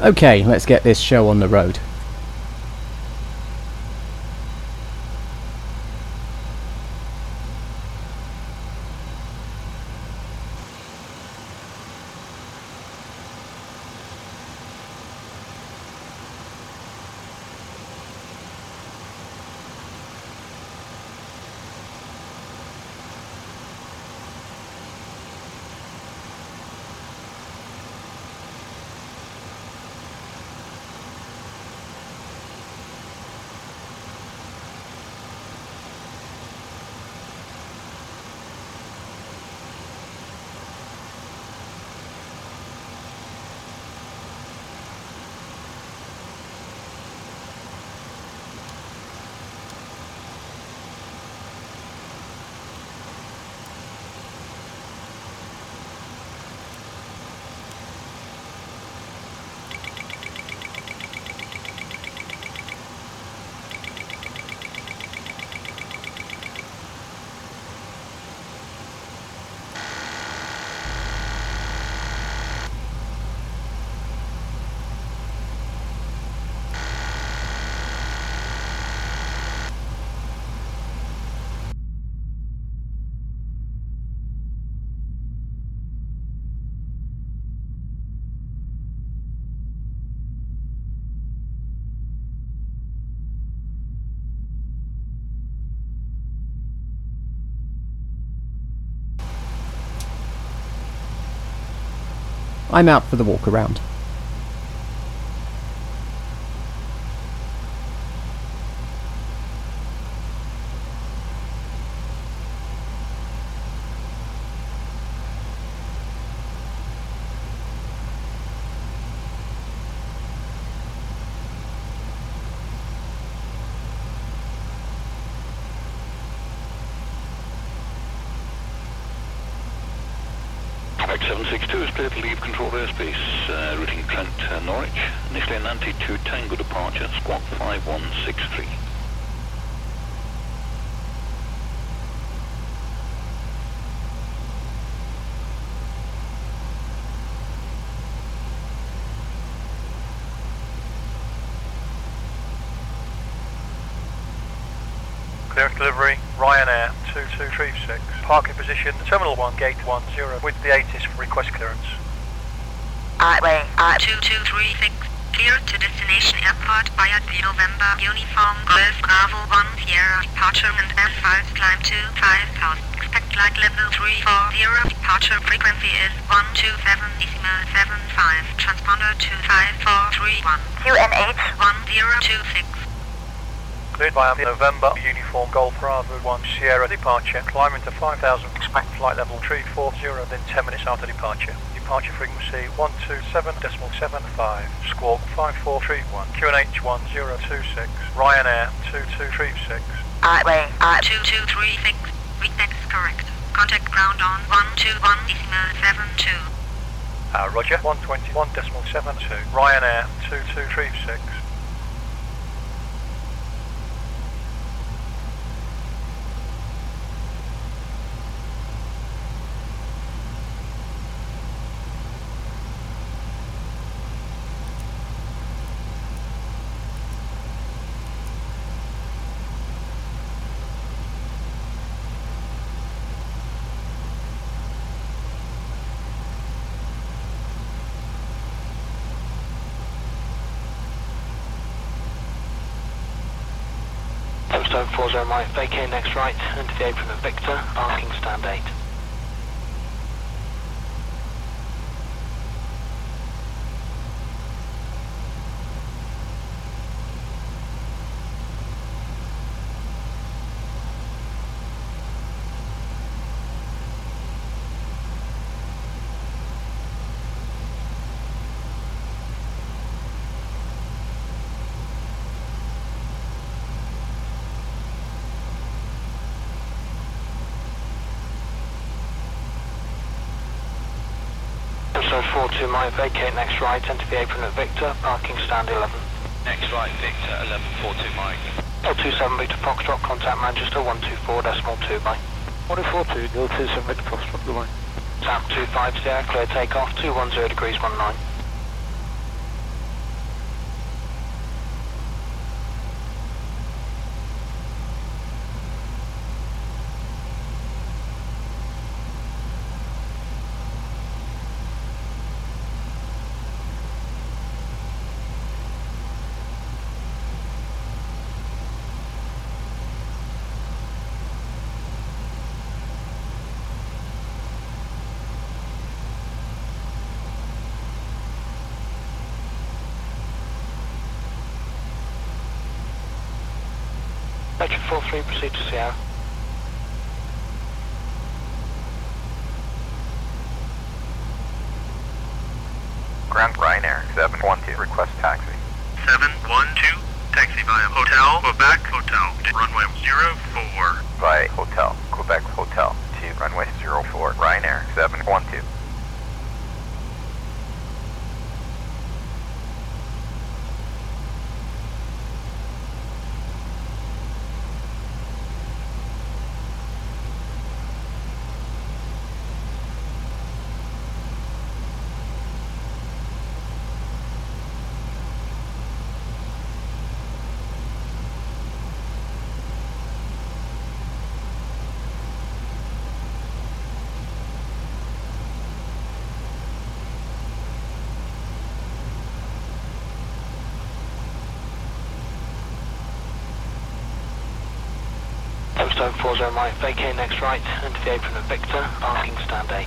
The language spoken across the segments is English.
Okay, let's get this show on the road. I'm out for the walk around. FX 762 is clear to leave control airspace, routing Trent Norwich, initially an anti-2 Tango departure, squawk 5163. Clear delivery, Ryanair 2236. Parking position, Terminal 1, Gate 10, with the ATIS for request clearance. Runway 2236, clear to destination airport via the November Uniform Golf Bravo 1 Sierra departure and F5 climb to 5000. Expect flight level 340, departure frequency is 127.75, transponder 25431, QNH 1026. Cleared by the November Uniform Golf Bravo 1 Sierra departure, climbing to 5000, expect flight level 340, then 10 minutes after departure. Departure frequency 127.75, squawk 5431, QNH 1026, Ryanair 2236. Runway 2236, readback is correct. Contact ground on 121.72. Roger, 121.72, Ryanair 2236. Stone 40 right, vacate next right, into the apron of Victor, parking stand 8. Episode 42 might vacate next right, enter the apron at Victor, parking stand 11. Next right, Victor, 1142 Mike. L27 Victor Foxtrot, contact Manchester 124.2 by. 142, L27 Victor Foxtrot, goodbye. South 25 clear takeoff, 210 degrees 19. Vector 43, proceed to Sierra. Ground Ryanair 712, request taxi. 712, taxi via Hotel, Quebec Hotel, runway 04. Via Hotel, Quebec Hotel, to runway 04, Ryanair 712. Stone 40 right, vacate next right, into the apron of Victor, parking stand 8.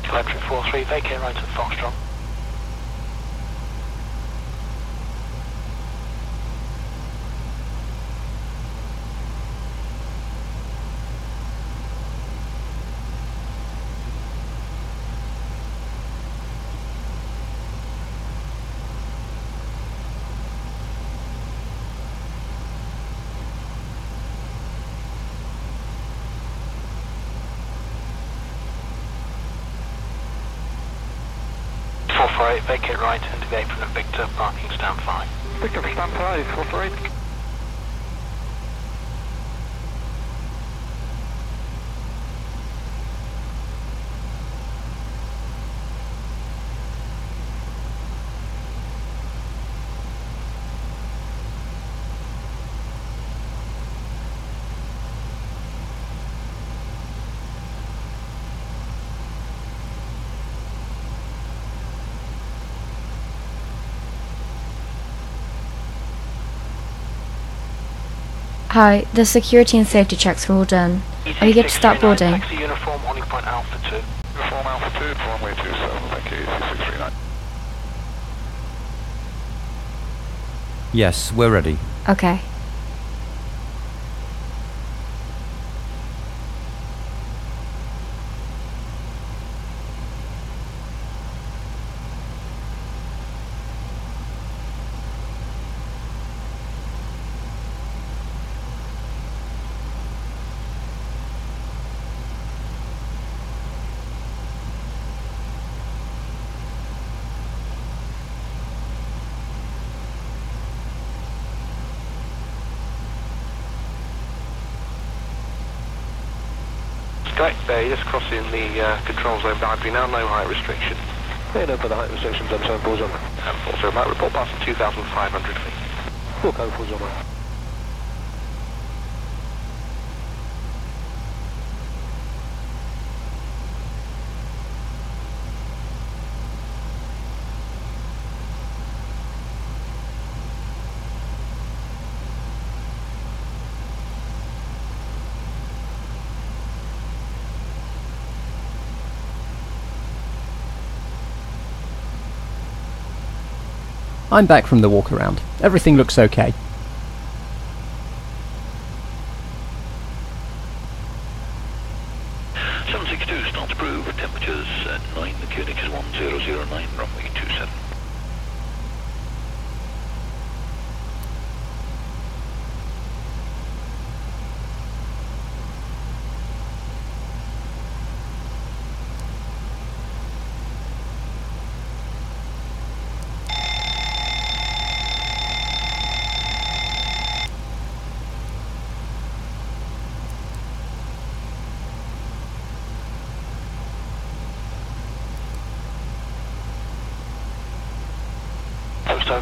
Electric 43, vacate right at Foxtrot. Vacate right into the apron of Victor, parking stand 5. Victor, stand 5, 448. Hi, the security and safety checks are all done. Are you good to start boarding? Taxi uniform, holding point Alpha 2. Uniform Alpha 2, runway 27, thank you, 639. Yes, we're ready. Okay. Correct, there, just crossing the control zone boundary now, no height restriction. Yeah, no further height restrictions on 740 on. And also might report past 2,500 feet. Full code 40 on. I'm back from the walk around. Everything looks okay. Start approved, temperatures at 9, the QNH is 1009, runway 27.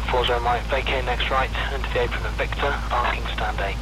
740 Mike, vacate next right, into the apron of Victor, parking stand 8.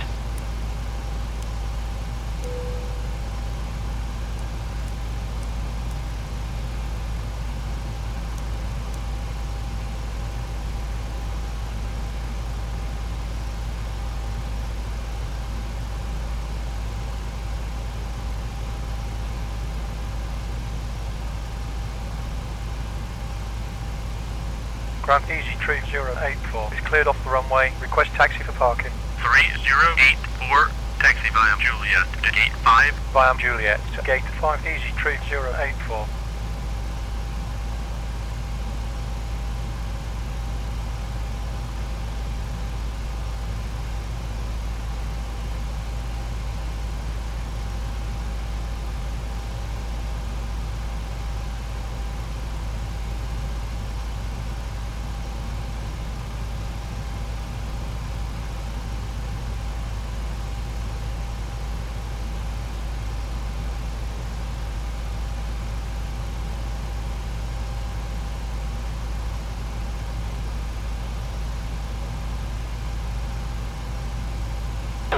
Ground EG3084 is cleared off the runway. Request taxi for parking. 3084, taxi via Juliet to gate 5. Via Juliet to gate 5 EG3084.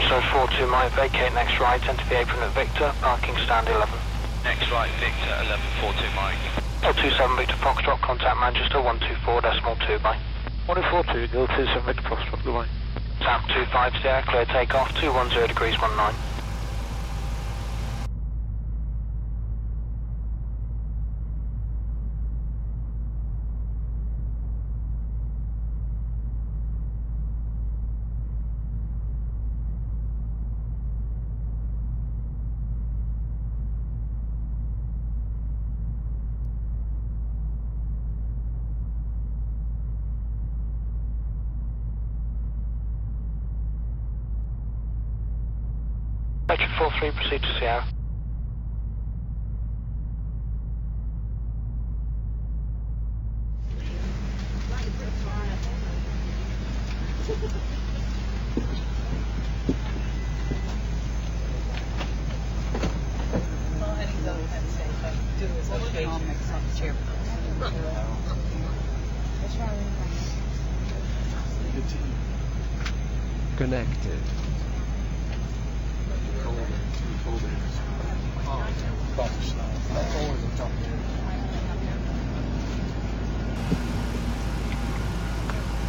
So 42 Mike, vacate next right, enter the apron at Victor, parking stand 11. Next right, Victor, 1142 Mike. 027 Victor Foxtrot, contact Manchester 124.2 by. 1042, 027 Victor Foxtrot, goodbye. South 25 Sierra, clear takeoff, 210 degrees 19. Electric 43, proceed to Sierra. Connected.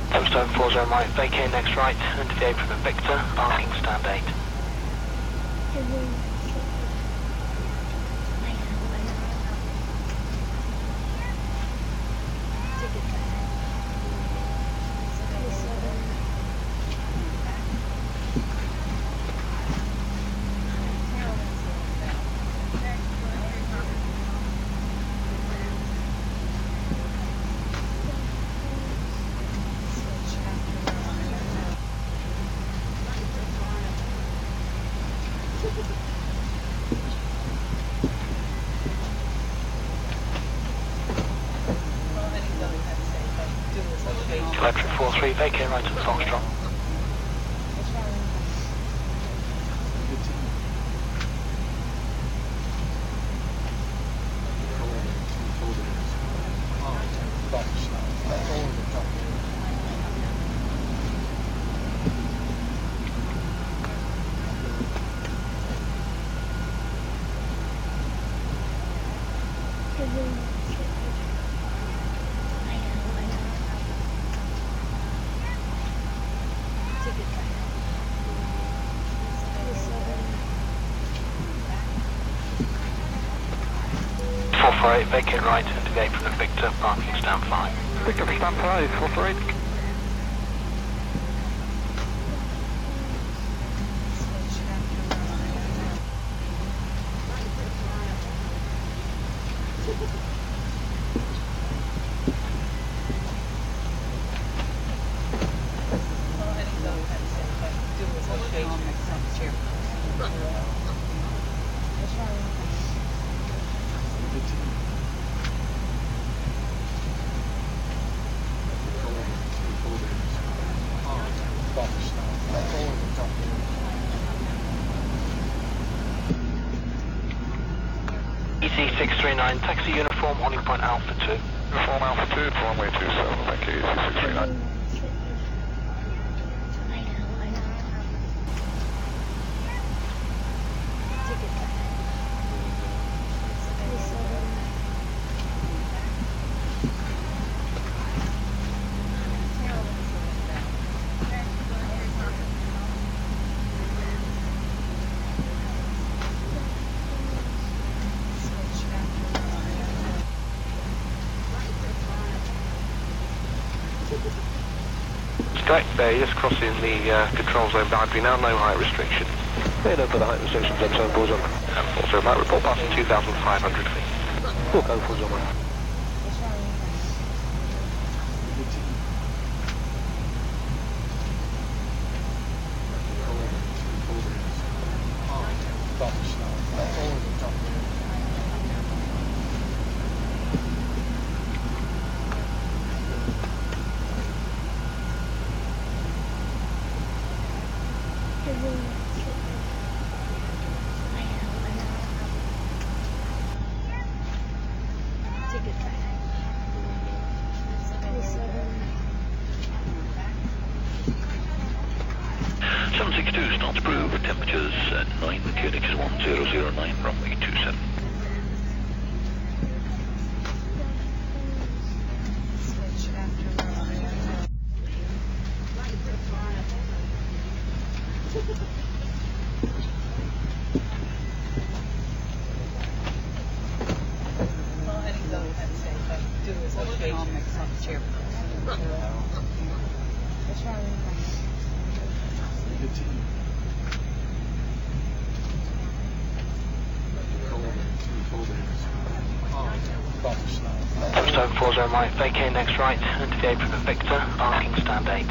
Tombstone 40 Mike, vacate next right, into the apron of Victor, parking stand 8. Electric 43, vacate right to the Foxtrot. Vacate right into the apron of Victor, parking stand 5. Victor, stand 5, 448. EC639, taxi uniform, holding point Alpha 2. Uniform Alpha 2, runway 27, thank you, EC639. correct. They're just crossing the control zone boundary now, no height restriction. Yeah, no further height restrictions on 740. And also might report passing 2,500 feet. We'll go for zone 1. Knots approved, temperatures at 9, QNX is 1009, runway 27. Zone 40 right, vacate next right, into the apron of Victor, parking stand 8.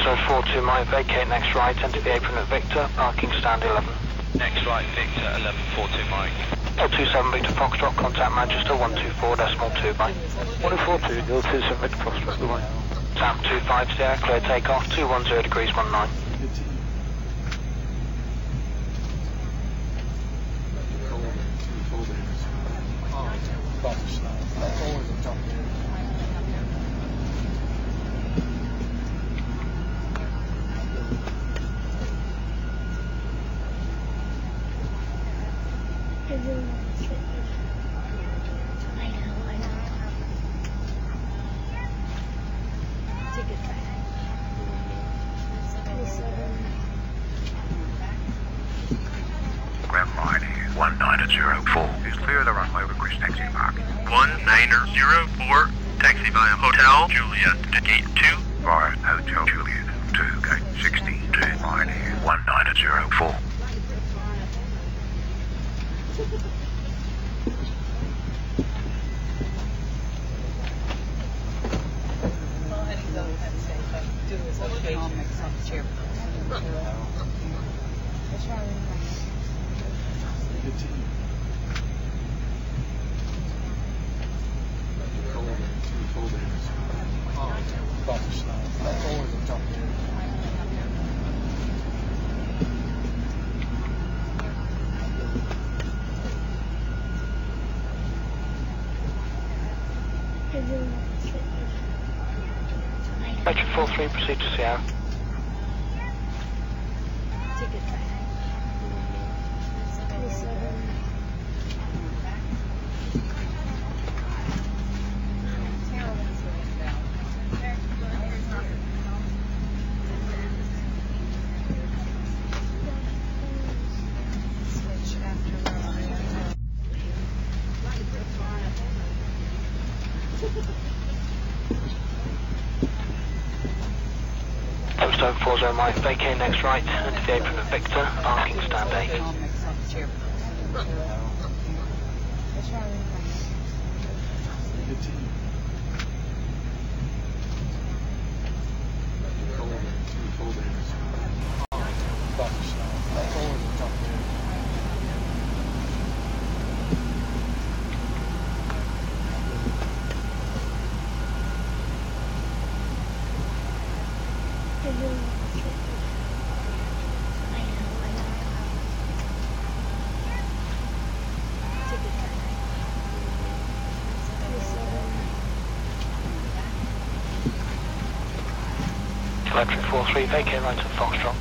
Zone 42 right, vacate next right, enter the apron at Victor, parking stand 11. Next right, Victor, 1142 Mike. 027 Victor Foxtrot, contact Manchester 124.2 by 1042, 027 Victor Foxtrot, the line. Sam 25 there, clear takeoff, 210 degrees 19. Is clear of the runway, request taxi to park. 1904, taxi via Hotel Juliet to gate 2. Via Hotel Juliet to gate 62, line here, 1904. Metro 43, proceed to Sierra. Zone 40 right, vacate next right, into the apron of Victor, parking stand 8. Electric 43, vacate right at Foxtrot.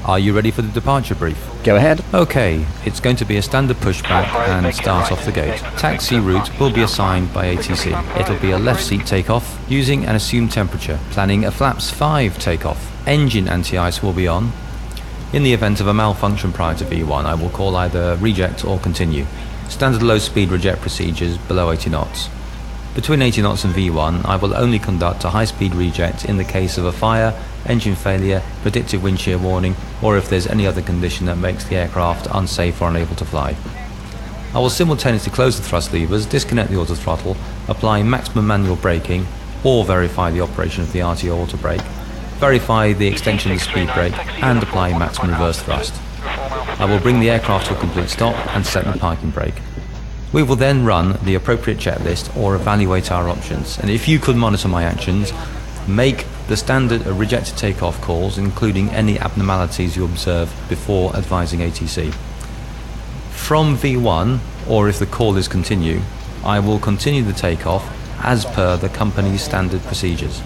Are you ready for the departure brief? Go ahead. Okay, it's going to be a standard pushback and start off the gate. Taxi route will be assigned by ATC. It'll be a left seat takeoff using an assumed temperature, planning a flaps 5 takeoff. Engine anti-ice will be on. In the event of a malfunction prior to V1, I will call either reject or continue. Standard low speed reject procedures below 80 knots. Between 80 knots and V1, I will only conduct a high speed reject in the case of a fire, engine failure, predictive wind shear warning, or if there's any other condition that makes the aircraft unsafe or unable to fly. I will simultaneously close the thrust levers, disconnect the auto throttle, apply maximum manual braking, or verify the operation of the RTO auto brake, verify the extension of the speed brake, and apply maximum reverse thrust. I will bring the aircraft to a complete stop and set the parking brake. We will then run the appropriate checklist or evaluate our options, and if you could monitor my actions, make the standard rejected takeoff calls, including any abnormalities you observe before advising ATC. From V1, or if the call is continue, I will continue the takeoff as per the company's standard procedures.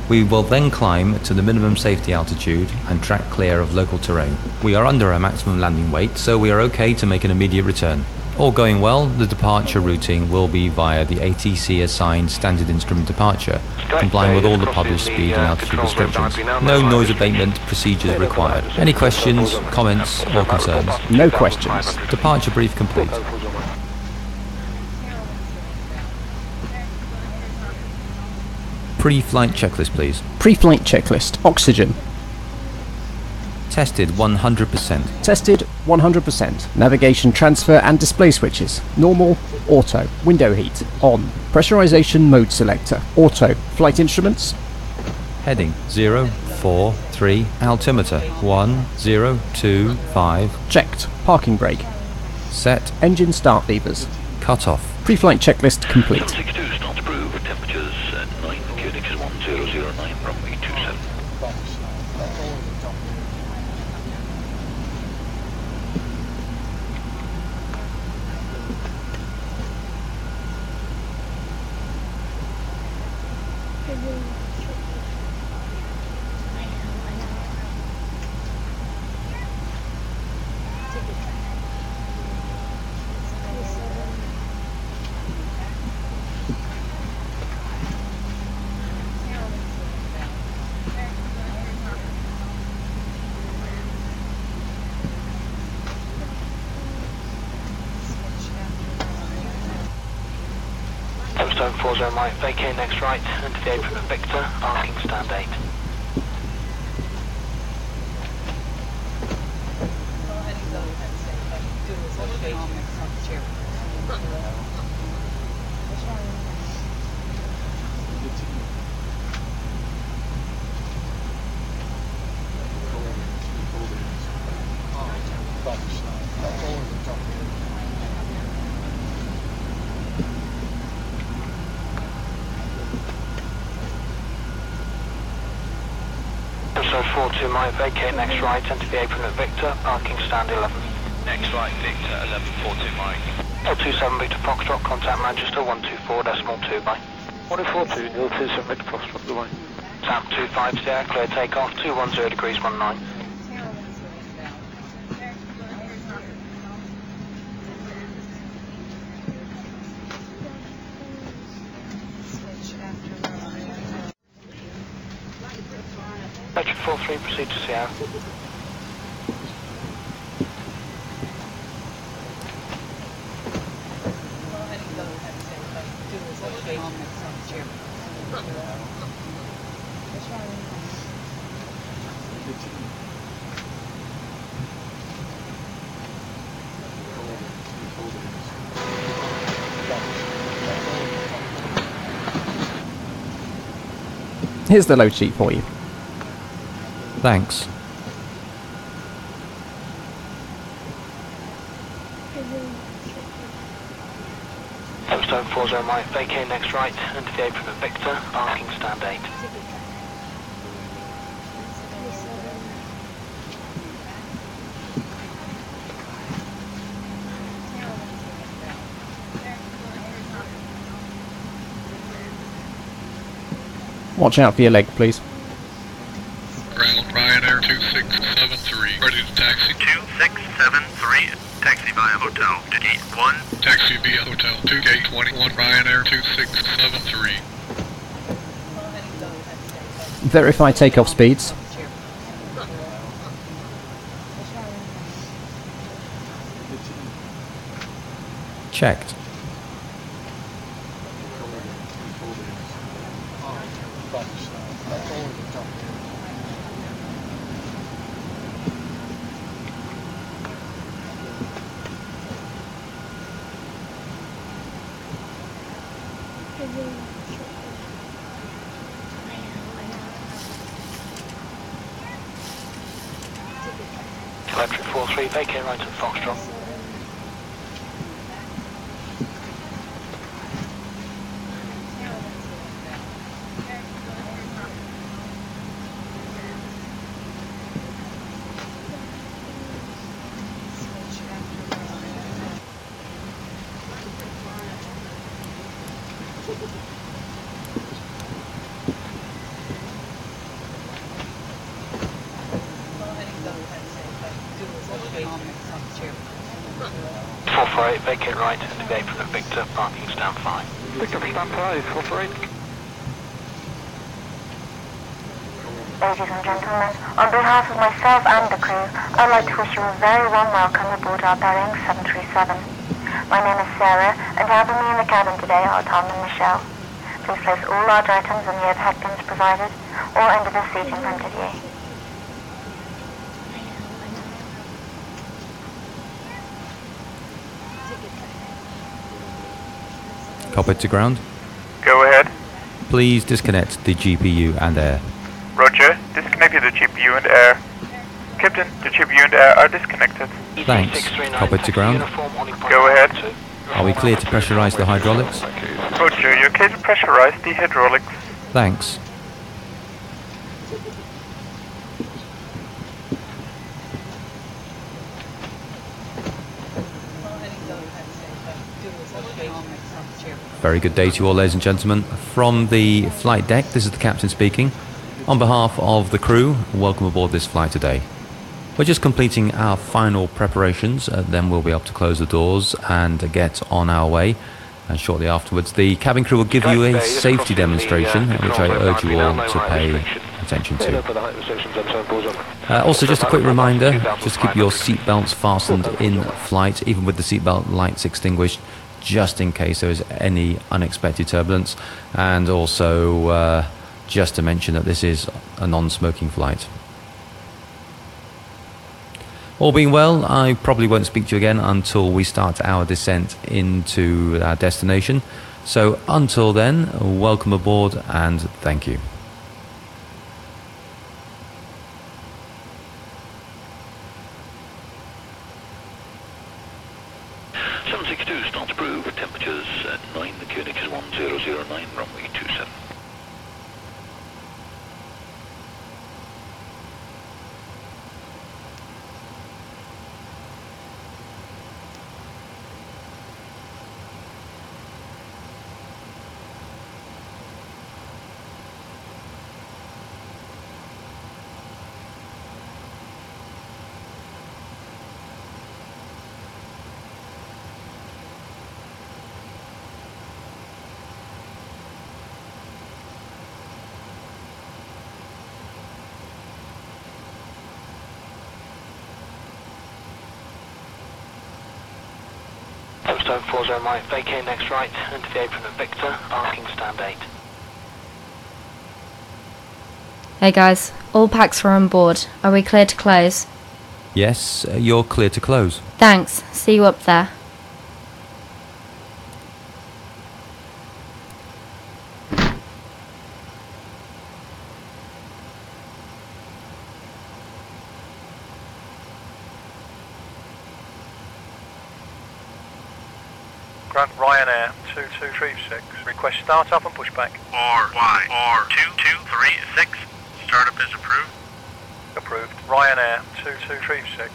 We will then climb to the minimum safety altitude and track clear of local terrain. We are under our maximum landing weight, so we are okay to make an immediate return. All going well, the departure routing will be via the ATC assigned standard instrument departure, complying with all the published speed and altitude restrictions. No noise abatement procedures required. Any questions, comments or concerns? No questions. Departure brief complete. Pre-flight checklist please. Pre-flight checklist. Oxygen. Tested 100%. Tested 100%. Navigation transfer and display switches. Normal, auto, window heat, on. Pressurization mode selector, auto. Flight instruments. Heading 043, altimeter 1025. Checked. Parking brake. Set. Engine start levers. Cut off. Pre-flight checklist complete. 762 starts approved. Temperatures 9, QNX 1009, runway 27. Stone 40 right, vacate next right, into the apron of Victor, parking stand 8. So 42 might vacate next right, enter the apron at Victor, parking stand 11. Next right, Victor, 1142 Mike. 027 Victor Foxtrot, contact Manchester 124.2 by. 142, 027 Victor Foxtrot, goodbye. Tap 25 to the air, clear takeoff, 210 degrees 19. Electric 43, proceed to Sierra. Here's the load sheet for you. Thanks. Tombstone 40 Mike, vacate next right, into the apron of Victor, parking stand 8. Watch out for your leg, please. Ground Ryanair 2673, ready to taxi. 2673, taxi via hotel to gate 1. Taxi via hotel to gate 21, Ryanair 2673. Verify takeoff speeds. Checked. Electric 43, vacate right at Foxtrot. Vacate right into the apron of Victor, parking stand 5. Victor, stand 5, 448. Ladies and gentlemen, on behalf of myself and the crew, I'd like to wish you a very warm welcome aboard our Boeing 737. My name is Sarah, and helping me in the cabin today are Tom and Michelle. Please place all large items in the overhead bins provided, or under the seat in front of you. Copied to ground. Go ahead. Please disconnect the GPU and air. Roger, disconnected the GPU and air. Captain, the GPU and air are disconnected. Thanks. Copied to ground. Go ahead. Are we clear to pressurize the hydraulics? Roger, you're clear to pressurize the hydraulics. Thanks. Very good day to you all, ladies and gentlemen. From the flight deck, this is the captain speaking. On behalf of the crew, welcome aboard this flight today. We're just completing our final preparations, then we'll be able to close the doors and get on our way. And shortly afterwards, the cabin crew will give you a safety demonstration, which I urge you all to pay attention to. Also, just a quick reminder, just keep your seatbelts fastened in flight, even with the seatbelt lights extinguished, just in case there is any unexpected turbulence. And also, just to mention that this is a non-smoking flight. All being well, I probably won't speak to you again until we start our descent into our destination. So until then, welcome aboard and thank you. Start approved, temperatures at 9, the QNH is 1009, runway 27. Tombstone 40 Mike, vacate next right, into the apron of Victor, parking stand 8. Hey guys, all packs are on board. Are we clear to close? Yes, you're clear to close. Thanks. See you up there. Grant Ryanair 2236. Request start up and pushback. R 2236. Startup is approved. Approved. Ryanair 2236.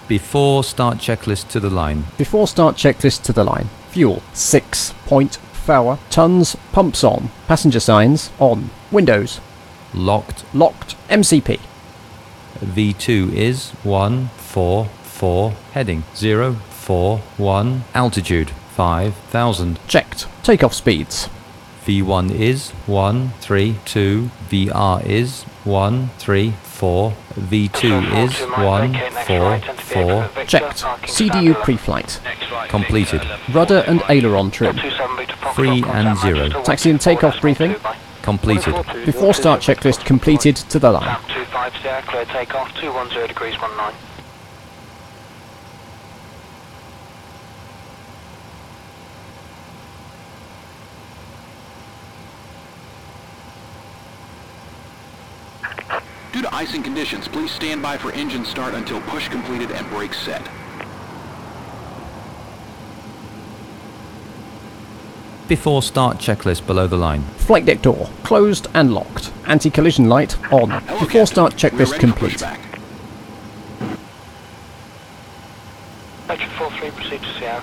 Before start checklist to the line. Before start checklist to the line. Fuel 6.4 tons. Pumps on. Passenger signs on. Windows Locked. locked. MCP. V2 is 144. Heading 041. Altitude 5000. Checked. Takeoff speeds. V1 is 132. VR is 134. V2 is 144. Checked. CDU pre-flight. Completed. Rudder and aileron trim. 3 and 0. Taxi and takeoff briefing. Completed. Before start checklist completed to the line. 250, clear takeoff, 210 degrees 19. Due to icing conditions, please stand by for engine start until push completed and brakes set. Before start checklist below the line. Flight deck door closed and locked. Anti-collision light on. Before start checklist complete. Patrick 43, proceed to Sierra.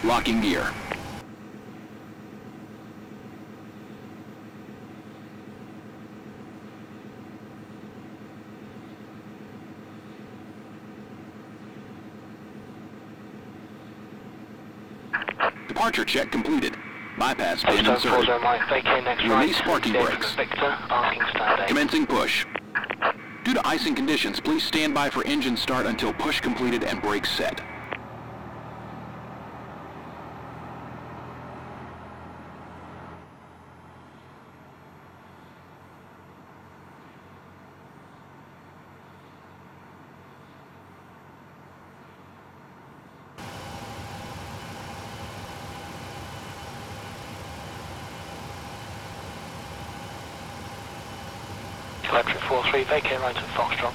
Locking gear. Departure check completed. Bypass pin inserted. Release parking brakes. Commencing push. Due to icing conditions, please stand by for engine start until push completed and brakes set. Electric 43, vacate right at Foxtrot.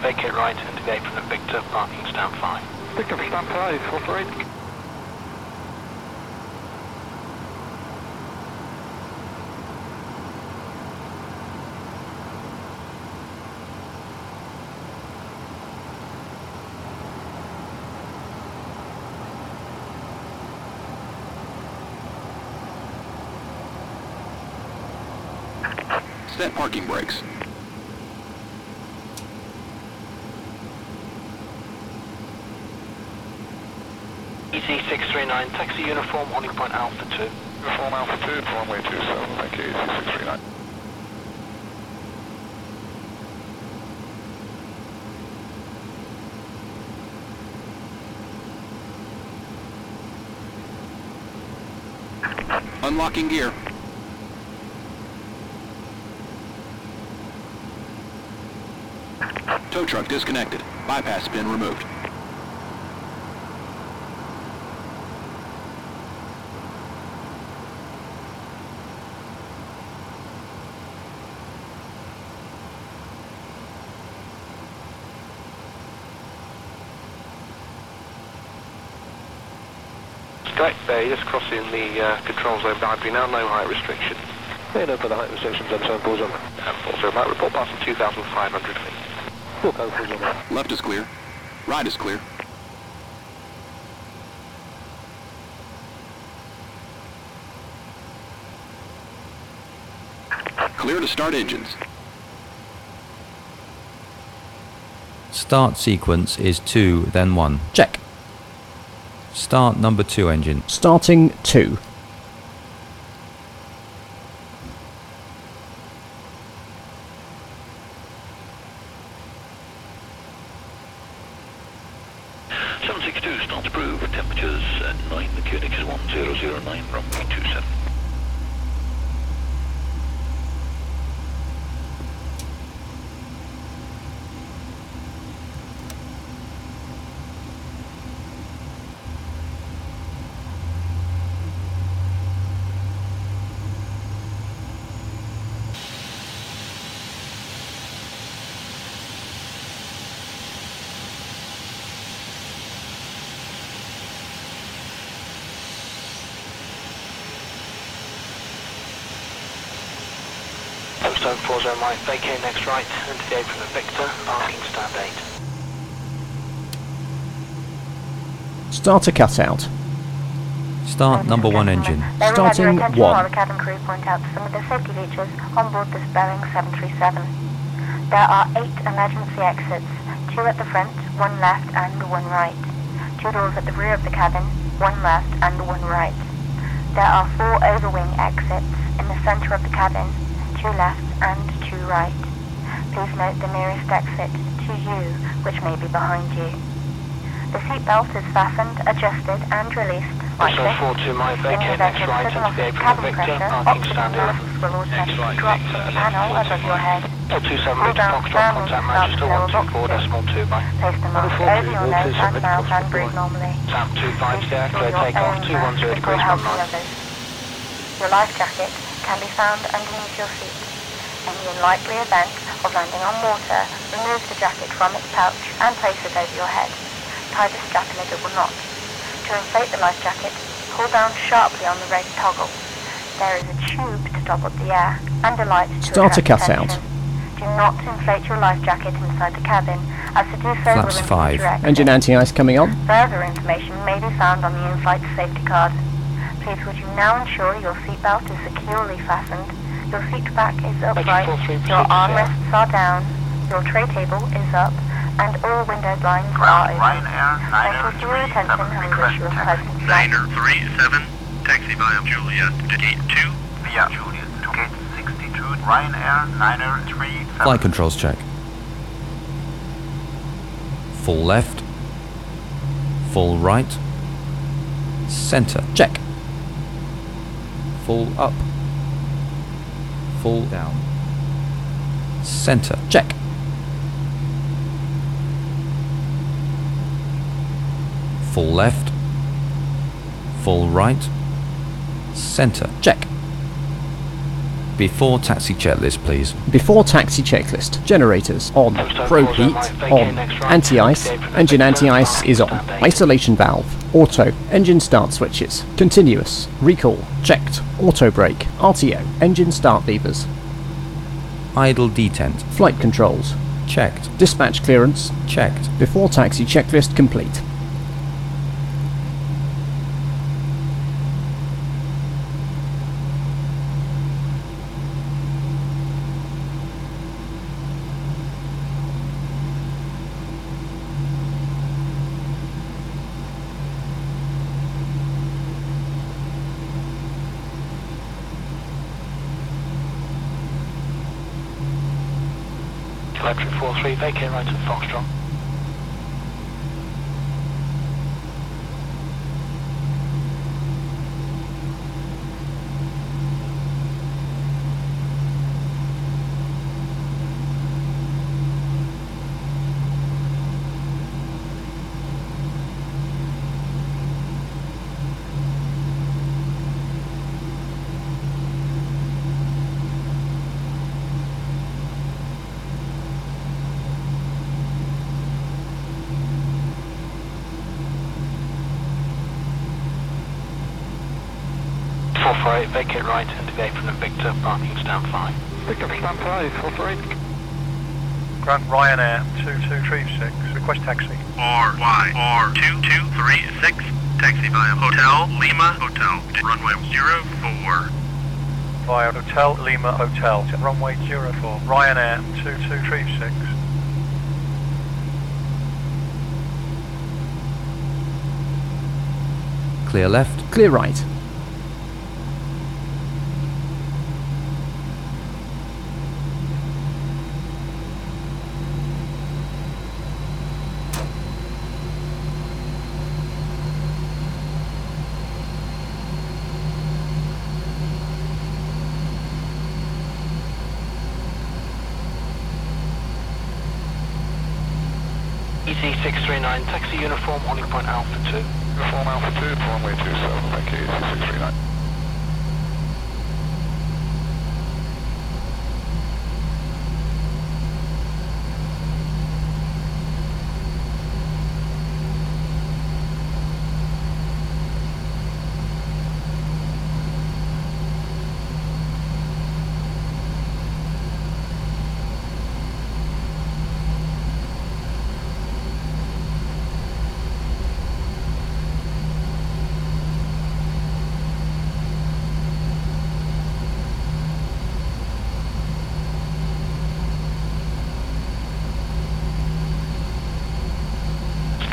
Vacate right into the apron at Victor, parking stand 5. Victor, stand 5, 448. Set parking brakes. EC639, taxi uniform, holding point Alpha 2. Uniform Alpha 2, runway 27, thank you, EC639. Unlocking gear. Tow truck disconnected. Bypass pin removed. Direct Bay, just crossing the control zone boundary now, no height restriction. Cleared over the height restriction, zone 7 pulls on. And also might report passing 2,500 feet. Full code pulls on. Left is clear. Right is clear. clear to start engines. Start sequence is 2, then 1. Check. Start number 2 engine. Starting 2. Start approved. Temperatures at 9. The QNX is 1009. Runway 27. Postcode 40 Mike, vacate next right, into the apron of Victor, parking stand 8. Starter cutout. Start number 1 engine. Starting 1. While the cabin crew point out some of the safety features on board this Boeing 737. There are 8 emergency exits, 2 at the front, 1 left and 1 right. 2 doors at the rear of the cabin, 1 left and 1 right. There are 4 overwing exits in the centre of the cabin, 2 left and 2 right. Please note the nearest exit to you, which may be behind you. The seatbelt is fastened, adjusted and released like this. Also 42 Mike, vacate next right, into the apron of Victor, parking stand 11. Will automatically drop from the panel above your head. 027 Victor Foxtrot, contact Manchester 124.2 by. Place the mask over your nose and mouth and breathe normally. Tap 25 there, clear takeoff, 210 degrees help 19. the others. Your life jacket can be found underneath your seat. In the unlikely event of landing on water, remove the jacket from its pouch and place it over your head. Tie the strap in a double knot. To inflate the life jacket, pull down sharply on the red toggle. There is a tube to top up the air and a light to Starter attract cutout. attention. Do not inflate your life jacket inside the cabin, as to do so Flaps will 5. impede your exit. Engine anti-ice coming on. Further information may be found on the in-flight safety card. Please would you now ensure your seatbelt is securely fastened, your seat back is upright, your armrests are down, your tray table is up, and all window blinds are open. Thank you for your attention and we wish you a pleasant flight. Niner 37, taxi via Juliet to gate 2. Via Juliet to gate 62, Ryanair Niner 37. Flight controls check. Full left. Full right. Center. Check. Full up. Full down. Center. Check. Full left. Full right. Center. Check. Before taxi checklist, please. Before taxi checklist. Generators on. Probe heat on. Anti-ice. Engine anti-ice is on. Isolation valve. Auto. Engine start switches. Continuous. Recall. Checked. Auto brake. RTO. Engine start levers. Idle detent. Flight controls. Checked. Dispatch clearance. Checked. Before taxi checklist complete. Electric 43, vacate right at Foxtrot. Vacate right into the apron of Victor, parking stand 5. Victor, stand 5, 448. Grant Ryanair 2236, request taxi. RYR 2236, taxi via Hotel Lima Hotel, runway 04. via Hotel Lima Hotel to runway 04, Ryanair 2236. Clear left, clear right. EC639, taxi uniform, holding point Alpha 2. Uniform Alpha 2, runway 27, thank you, EC639.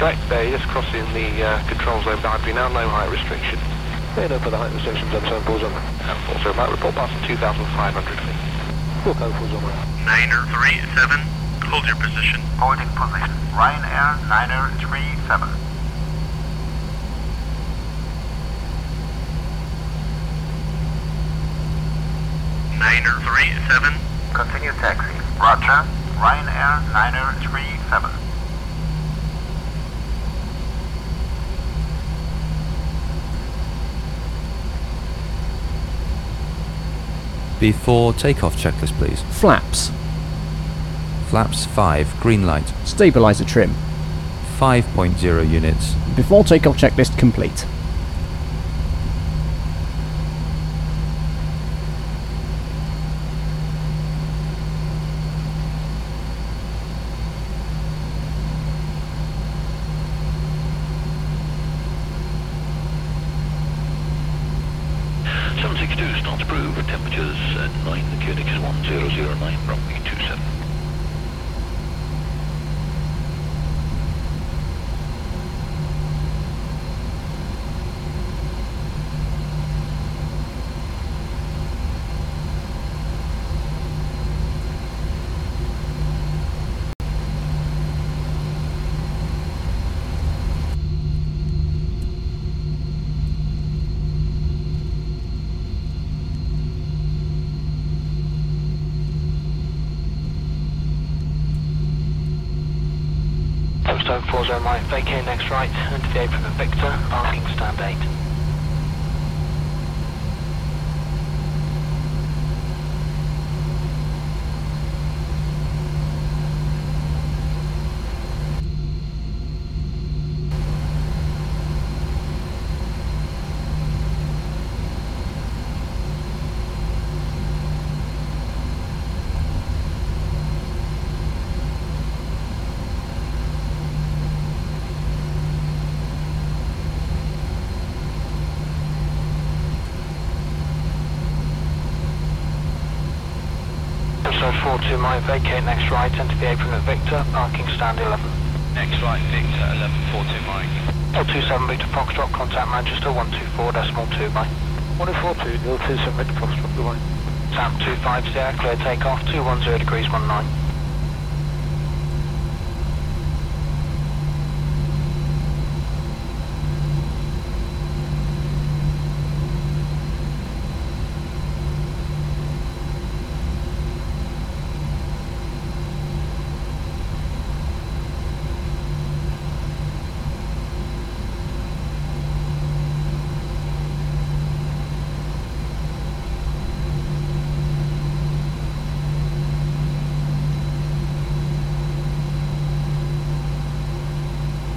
Correct there, just crossing the control zone boundary now, no height restriction. Cleared over the height restrictions and so forth on and also right, report passing 2,500 feet. Full code full on. 937, hold your position. Holding position. Ryanair 937. Continue taxi. Roger. Ryanair 937. Before takeoff checklist, please. Flaps. Flaps 5, green light. Stabilizer trim. 5.0 units. Before takeoff checklist complete. Starts approved, temperatures at 9, the QNX is 1009, runway 27. Stone 40 right, vacate next right, into the apron of Victor, parking stand 8. Episode 42 right, vacate next right, enter the apron at Victor, parking stand 11. Next right, Victor, 1142 Mike. L27 Victor Foxtrot, contact Manchester 124.2 by. 142, L27 Victor Foxtrot, goodbye. Sam 250, clear takeoff, 210 degrees 19.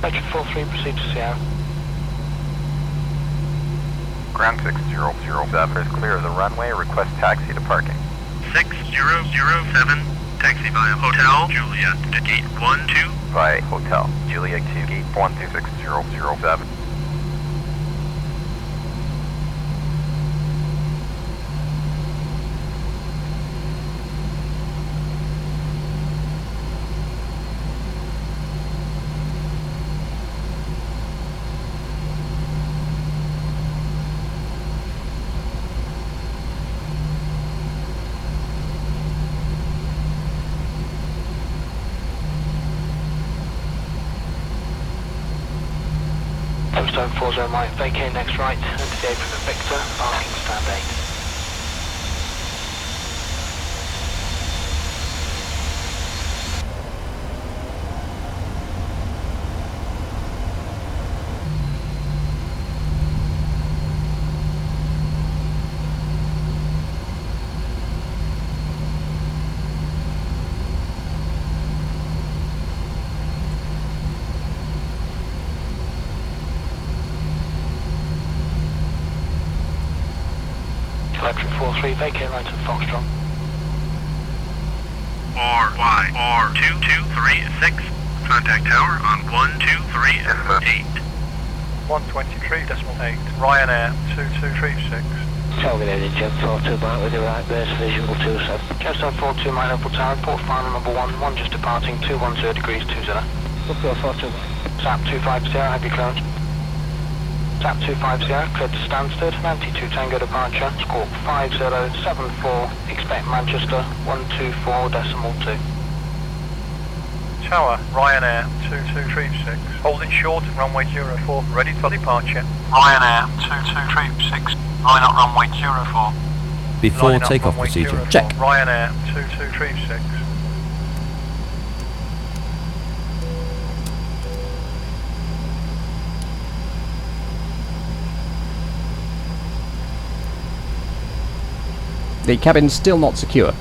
Metric 43, proceed to Sierra. Ground 6007 is clear of the runway, request taxi to parking. 6007, taxi via Hotel Juliet to gate 12. By Hotel Juliet to gate 126007. 7740 Mike, vacate next right, enter the apron at Victor, parking stand 8. Electric 43, vacate right at Foxtrot. R223 contact tower on 123.8. 123.8, Ryanair 2236. Targeted Jet 42 Mike with your right base, visual 27. Jet 42 Mike, Level Tower, report final number 1, just departing 210 degrees 20. Look 42 SAP 250, happy clearance. SAP 250, cleared to Stansted, 92 Tango departure, squawk 5074, expect Manchester, 124.2. Tower, Ryanair 2236, holding short at runway 04, ready for departure. Ryanair 2236, line up runway 04. Before Line up takeoff runway procedure, 04, check. Ryanair 2236. The cabin's still not secure.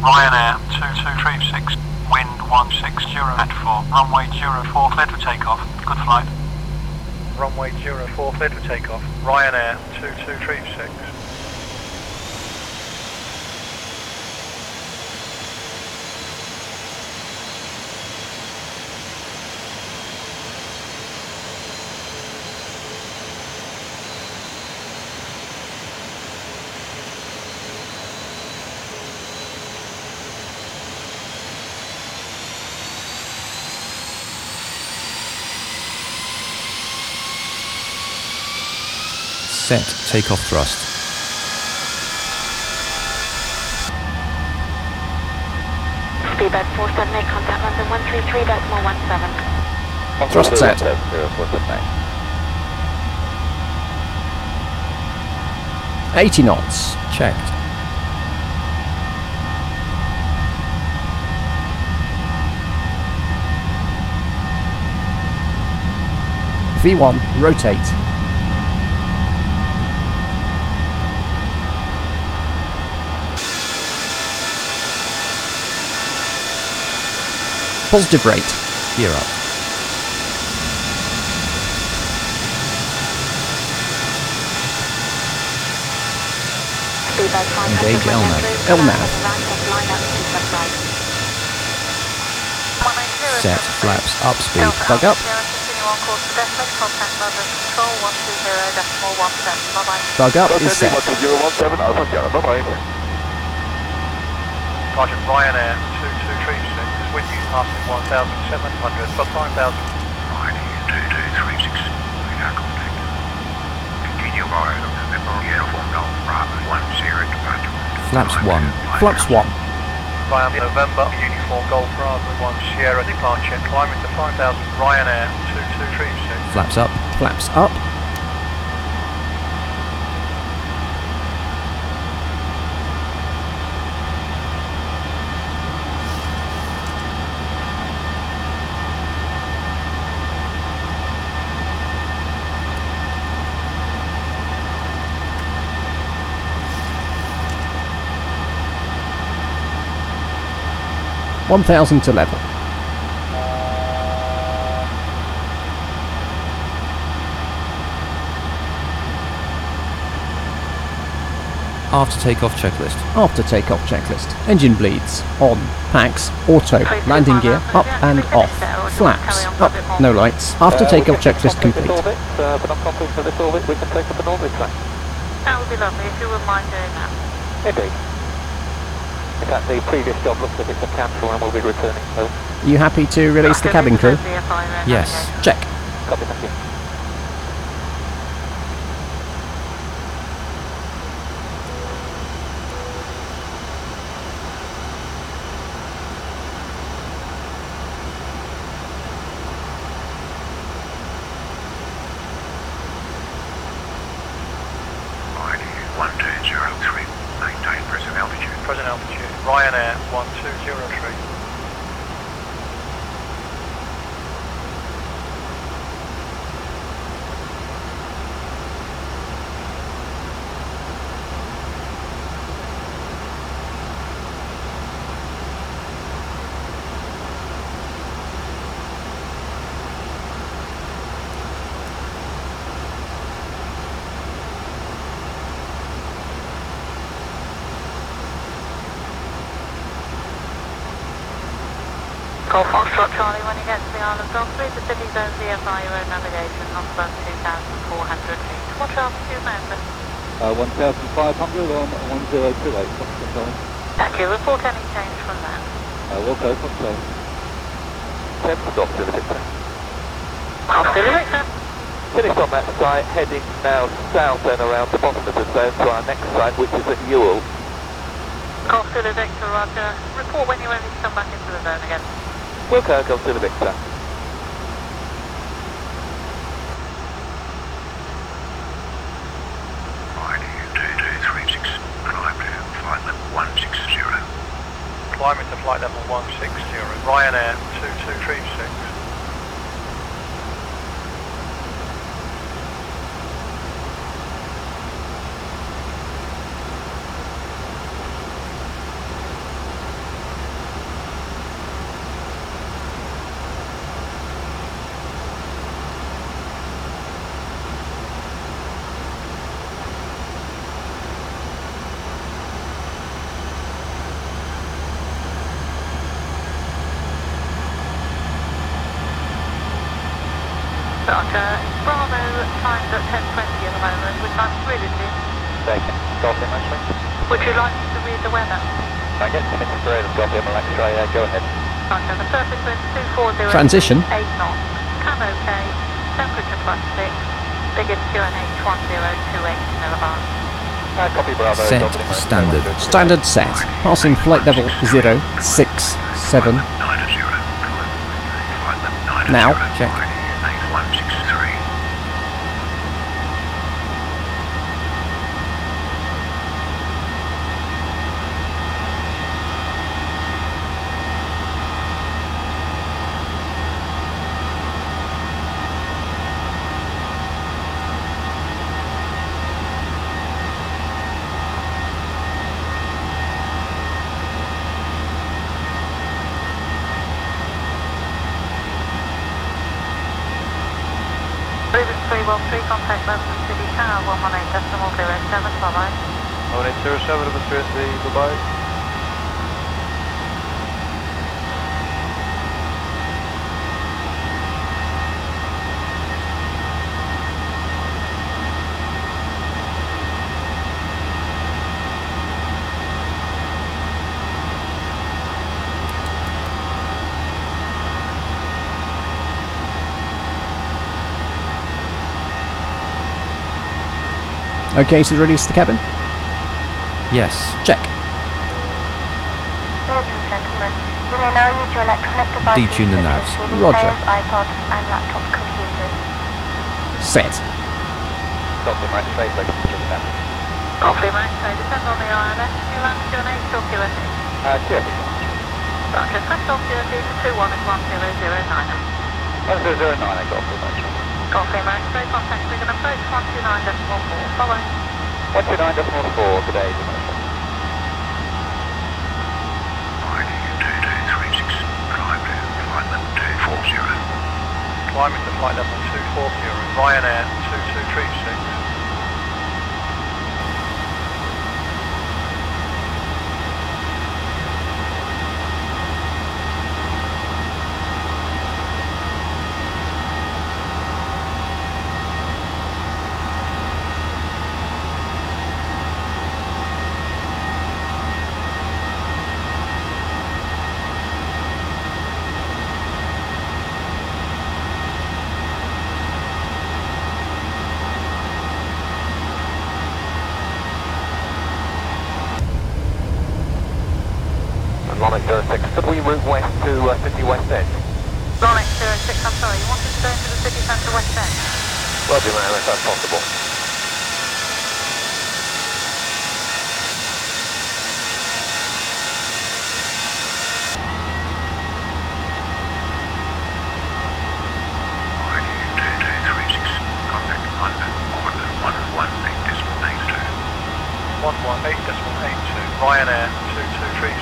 Ryanair 2236, wind 160 at 4, runway 04, cleared for takeoff. Good flight. Runway 04, cleared for takeoff. Ryanair 2236. Set takeoff thrust. Speedbird 478, contact London 133.17. Thrust set. 80 knots. Checked. V1, rotate. Positive rate. Gear up. Engage LNAV. LNAV. Set flaps up speed. Plug up. Plug up is set. Roger, Ryanair 2236, wind speed passing 1,700 for 5,000. Ryanair 2236, radar contact. Continue via November, uniform Golf, Bravo 10, departure. Flaps 1. Flaps 1. Via November, uniform Golf, Bravo 1, Sierra departure, climbing to 5,000, Ryanair 2236. Flaps up. Flaps up. $1,000 to level. After takeoff checklist. After takeoff checklist. Engine bleeds. On. Packs. Auto. Landing gear. Up and off. Flaps. Up. No lights. After takeoff checklist complete. But I'm confident for this orbit we can take up an orbit track. That would be lovely if you wouldn't mind doing that. Indeed. In fact, the previous job looks as if it's a cancel and we'll be returning home. You happy to release the cabin crew? Yes. Check. Copy, thank you. Ryanair 1203. Foxtrot Charlie, when you get to the island of Please the city zone VFI your own navigation on about 2,400 feet. What altitude now, sir? 1,500 on 1028, Foxtrot Charlie. Thank you, report any change from that. Will go, Foxtrot. 10 stop to the Victor. Off to the Victor. Finished on that site, heading now south and around the bottom of the zone to our next site, which is at Ewell. Off to the Victor, Roger. Report when you're ready to come back into the zone again. Wilco, go to the Victor. Climb into flight level 160, Ryanair 2236. Bravo timed at 10:20 at the moment, which I'm really pleased. Taken. Copy, Maxwell. Would you like me to read the weather? I get some interference, copy, X-ray, go ahead. Roger, the surface wind 240. Transition. 8 knots. Cam okay. Temperature +6. Biggest QNH 1028 millibars. Copy, Bravo. Set copy, standard. Standard set. Passing flight level 067. Now. Check. Reboot 313, contact London City Tower 118.07, bye-bye. 1807, bye-bye. Okay to release the cabin? Yes. Check. Ladies and gentlemen, you may now use your electronic devices Detune the navs. Roger. iPods and laptop computers. Set. Copy, X-ray, ladies and gentlemen. Copy, X-ray, descend on the ILS. You land QNH or QSH? QSH. Roger, press on QSH 21 is 1009. 1009, I got the mention. Copy, X-ray, contact Wigan approach 129.4, bye-bye. 129.4, good day, commercial. Climb into flight level 240, Ryanair 2236. Rolex 06, could we route west to City West End? Rolex 06, I'm sorry, you wanted to go into the city centre West End? Well, be man, if that's possible. Ryanair 2236.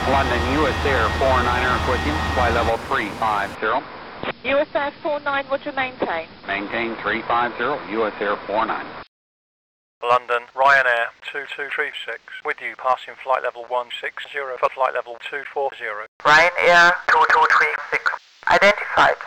London, US Air 49er with you, flight level 350. US Air 49, would you maintain? Maintain 350, US Air 49. London, Ryanair 2236, with you passing flight level 160 for flight level 240. Ryanair 2236, identified.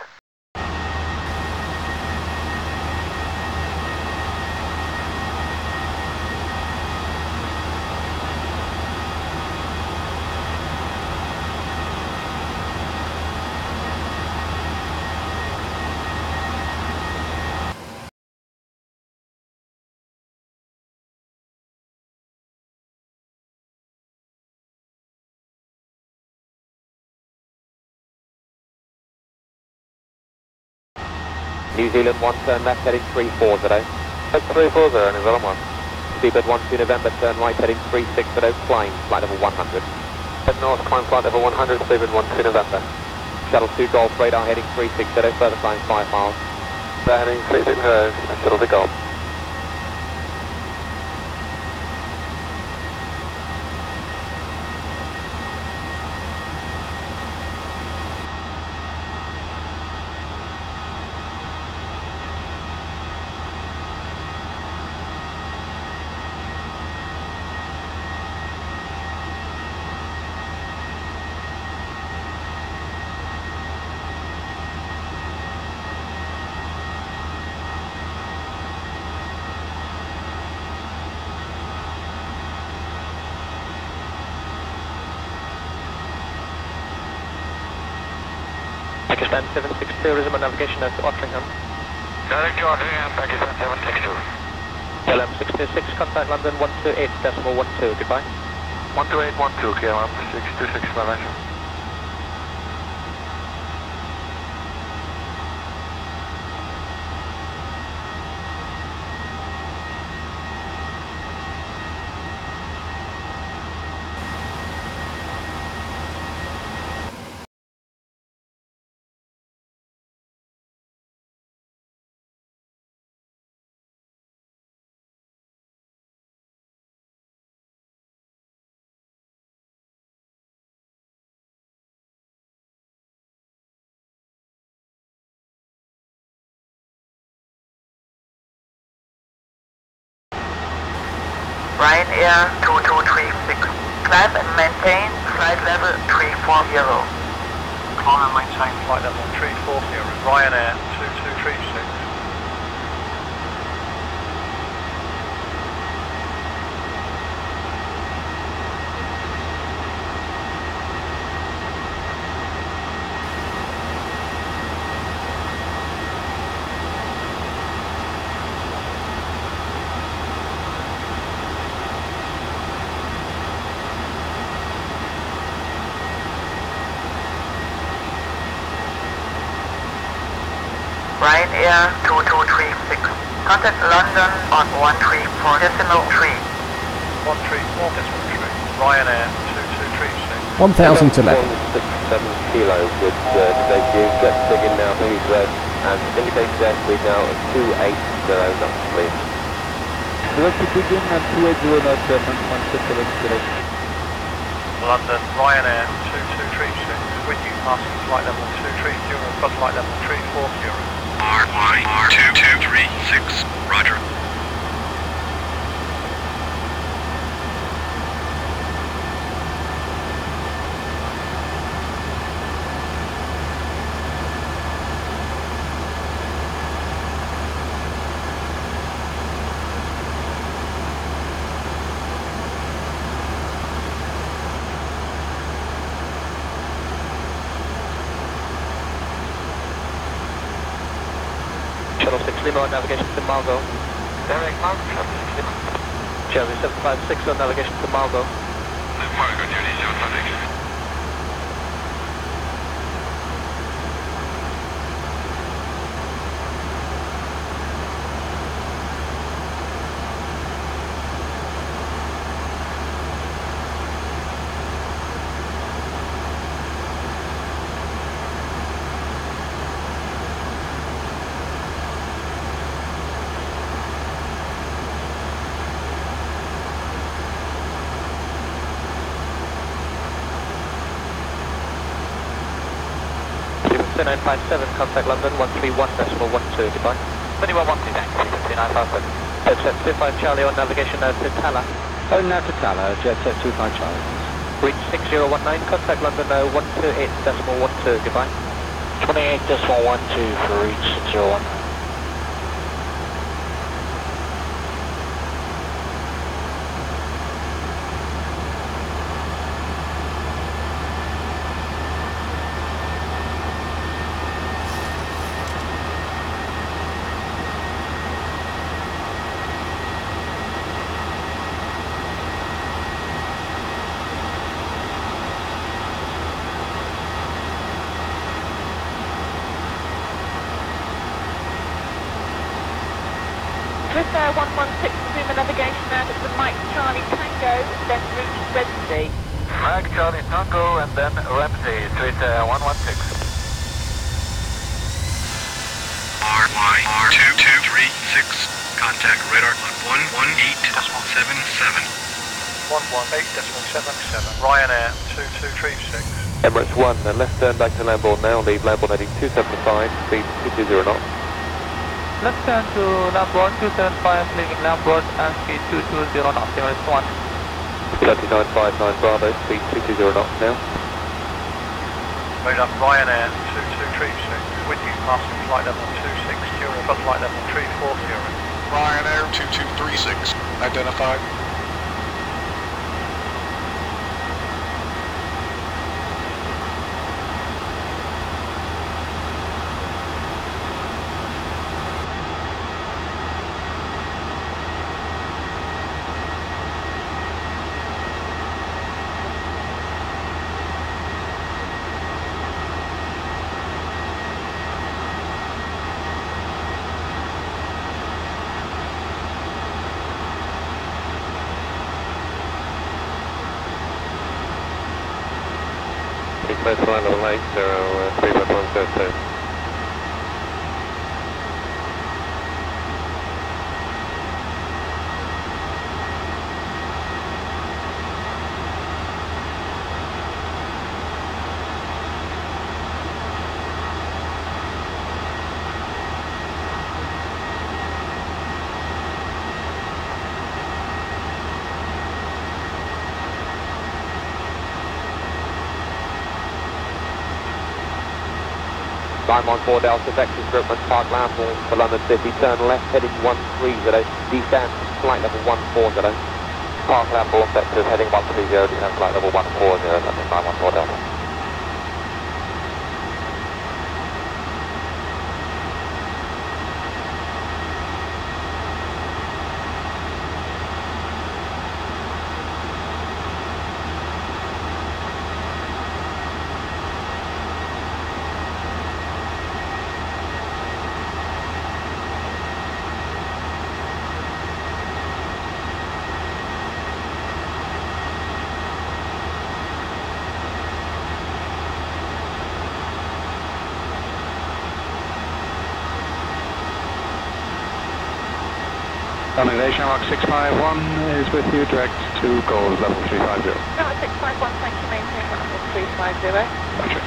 New Zealand 1, turn left heading 340. 340, New Zealand 1. Seabird 12 November, turn right heading 360, climb, flight level 100. Head north, climb flight level 100, Seabird 12 November. Shuttle 2 Golf, radar heading 360, further climb 5 miles. Heading 360, Shuttle 2 Golf. Pakistan 762, resume navigation out to Otteringham. Direct to Otteringham, Pakistan 762. KLM 626, contact London 128.12, goodbye. 128.12, KLM 626, bye-bye. Ryanair 2236, climb and maintain flight level 340. Climb and maintain flight level 340, Ryanair 2236. Ryanair 2236, contact London on 134.3. 134.3, Ryanair 2236. 1000 to level. 7 kilo with today's view, get digging now, please red, and indicated airspeed now at 280 knots, please. Direct to begin at 280 knots, 167. London, Ryanair 2236, with you passing flight level 230 for flight level 340. RYR 2236, roger. Shuttle 6 Lima on navigation to Margot. Direct Margot, Shuttle 6 Lima. Cherry 756 on navigation to Margot. Margot, Julie 756. 2957, contact London 131.12, goodbye. 2112, taxi, 2957. JetSet 25 Charlie on navigation now to Tala. Oh, now to Tala, JetSet 25 Charlie. Reach 6019, contact London now 128.12, goodbye. 28.12 for reach 601. Swift Air 116, resume navigation out at the Mike Charlie Tango, then reach Redensea. Mike Charlie Tango and then Redensea, Swift Air 116. RY2236, contact radar on 118.77. 118.77, Ryanair 2236. Emirates 1, left turn back to Lambourne now, leave Lambourne heading 275, speed 220 knots. Left turn to Lambourne 275, leaving Lambourne and speed 220 knots, Emirates 1. 3959 Bravo, speed 220 knots now. Made up Ryanair 2236, with you passing flight level 26 Euro, plus flight level 340. Ryanair 2236, identified. Close to line level 8, 35132. Climb on 4 Delta Vector Equipment, Park Lambourne for London City, turn left heading 130, descend flight level 140. Park Lambourne Vectors heading 130, descend flight level 140, London 914 Delta. Navigation Mark 651 is with you, direct to goals level 350. No, 651, thank you, maintain level 350. Roger.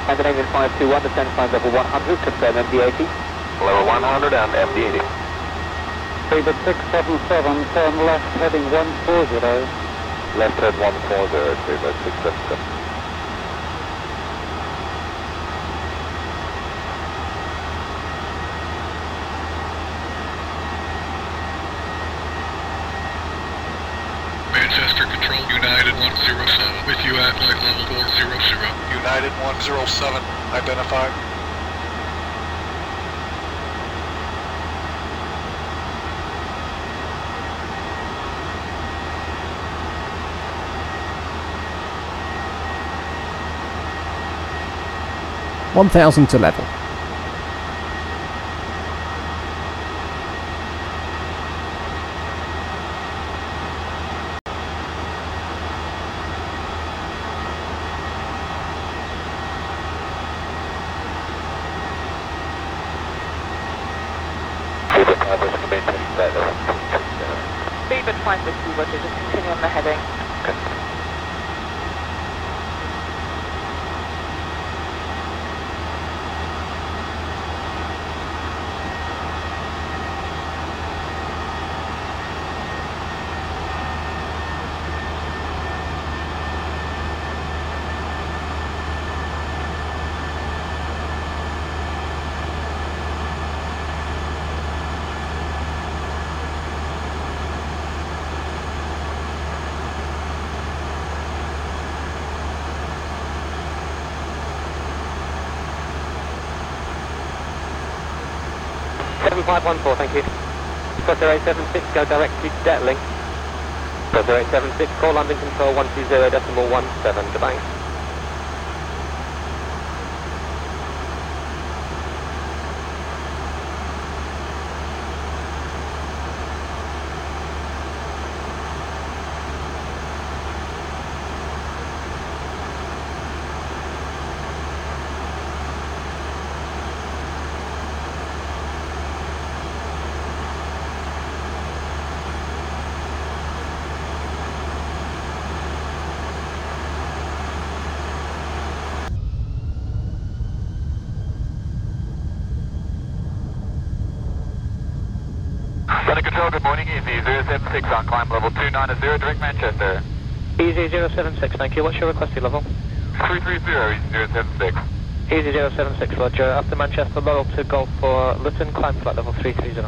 Scandinavian 521, descend climb level 100, confirm MD80. Level 100 and MD80. Freebird 677, turn left heading 140. Left head 140, Freebird 677. Manchester Control, United 107, with you at flight level 400. United 107, identified. 1000 to level. Speedbird 5 Whiskey, Roger, just continue on the heading. Okay. .514, thank you. Crosshair 876, go direct to Detling. Crosshair 876, call landing control 120.17, goodbye. Control, good morning, Easy 076 on climb level 290, direct Manchester. Easy 076, thank you. What's your requested level? 330, Easy 076. Easy 076, roger. After Manchester, Laurel to Golf for Luton, climb flight level 330.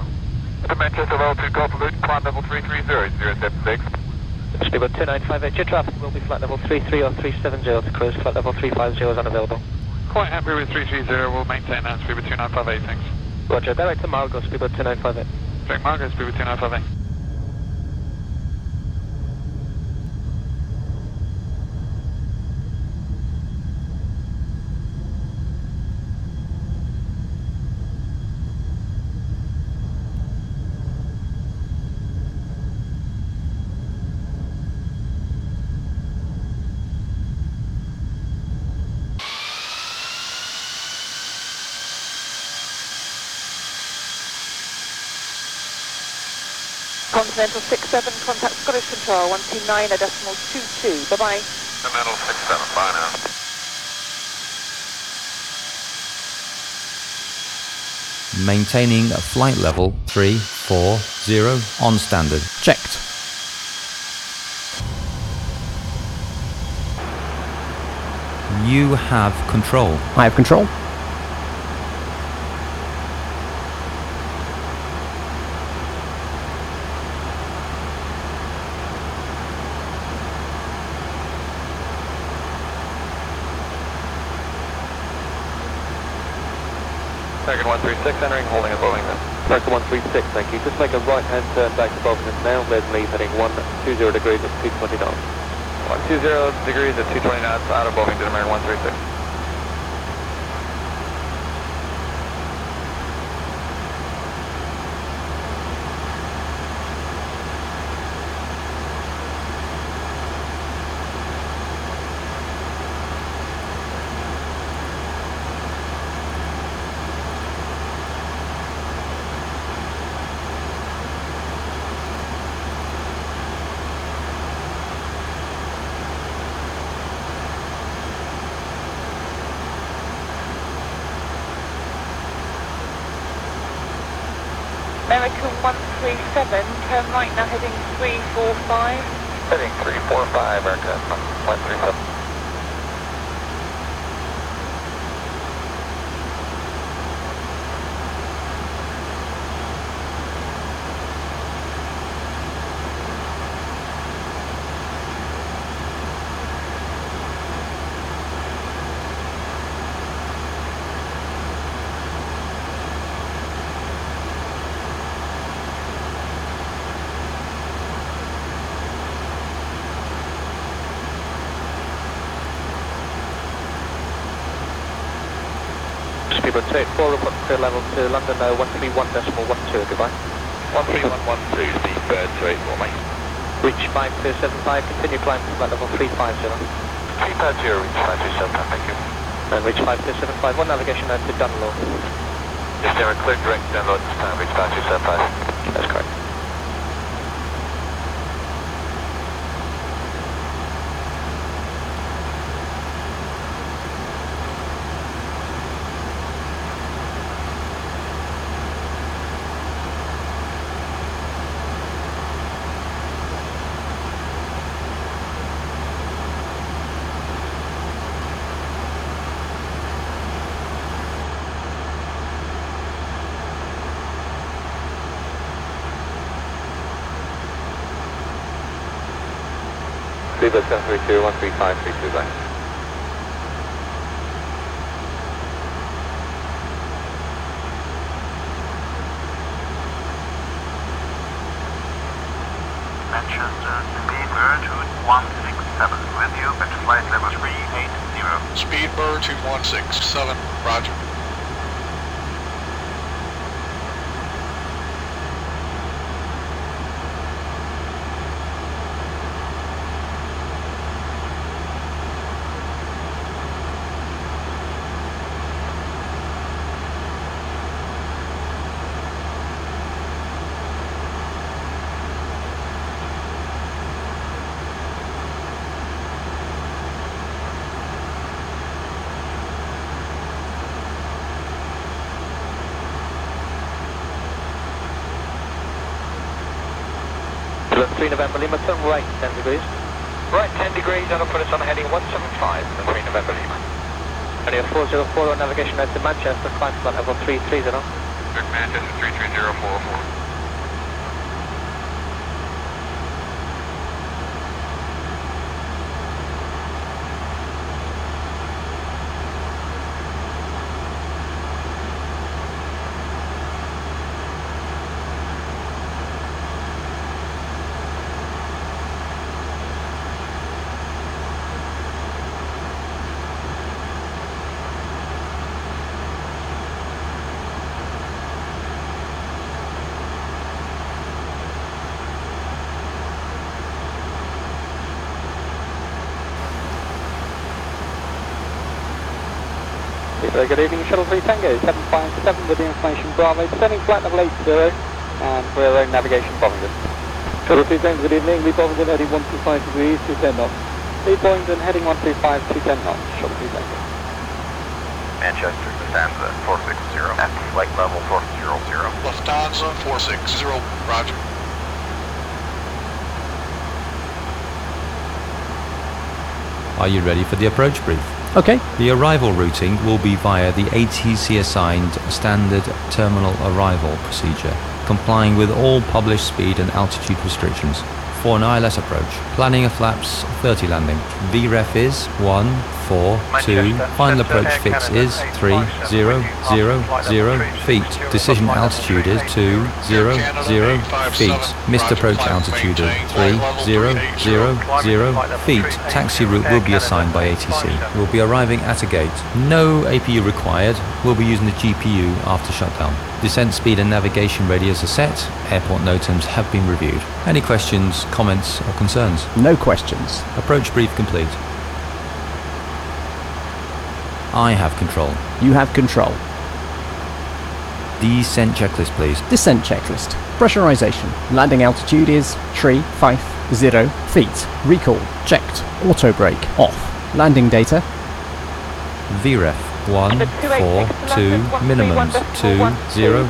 After Manchester, Laurel to Golf for Luton, climb level 330, 076. Speedbird 2958, your traffic will be flight level 33 or 370 to cruise, flight level 350 is unavailable. Quite happy with 330, we'll maintain that, Speedbird 2958, thanks. Roger, direct to Margot, Speedbird 2958. Direct Margot, Speedbird 2958. Continental 67, contact Scottish Control 129.22, bye-bye. Continental 67, bye now. Maintaining flight level 340 on standard. Checked. You have control. I have control. Second 136, entering, holding at Bovington. Second 136, thank you. Just make a right-hand turn back to Bovington now. Red leave heading 120 degrees at 220 knots. 120 degrees at 220 knots out of Bovington, American 136. American 137, turn right now heading 345. Heading 345, American 137. Speedbird 284, report clear level to London 131.12, goodbye. 13112, Speedbird 284, mate. Reach 5275, continue climb to flight level 350. 350, reach 5275, thank you. And reach 5275, one navigation out to Dunlow. Yes, there are clear direct download this time, reach 5275. That's correct. Speedbird 732, 13532, bye. Manchester, Speedbird 2167, with you at flight level 380. Speedbird 2167, roger. Left 3 November Lima, turn right 10 degrees. Right 10 degrees, that'll put us on heading 175, 3 November Lima. Area 404 on navigation out to Manchester, climb flight level 330. Good, Manchester 33044. Good evening, Shuttle 3 Tango, 757 with the information Bravo, descending flight level 80, and we're on navigation Bovington. Shuttle 3 Tango, good evening, lead Bovington heading 125 degrees, 210 knots. Lead Bovington heading 125, 210 knots, Shuttle 3 Tango. Manchester, Lufthansa 460, at flight level 400. Lufthansa 460, roger. Are you ready for the approach brief? Okay. The arrival routing will be via the ATC assigned standard terminal arrival procedure, complying with all published speed and altitude restrictions. For an ILS approach, planning a flaps 30 landing. VREF is 142, final approach fix is 3000 feet. Decision altitude is 200 feet. Missed approach altitude is 3000 feet. Taxi route will be assigned by ATC. We'll be arriving at a gate. No APU required. We'll be using the GPU after shutdown. Descent speed and navigation radius are set. Airport NOTAMs have been reviewed. Any questions, comments or concerns? No questions. Approach brief complete. I have control. You have control. Descent checklist, please. Descent checklist. Pressurization. Landing altitude is 350 feet. Recall checked. Auto brake off. Landing data. VREF 142 minimums 200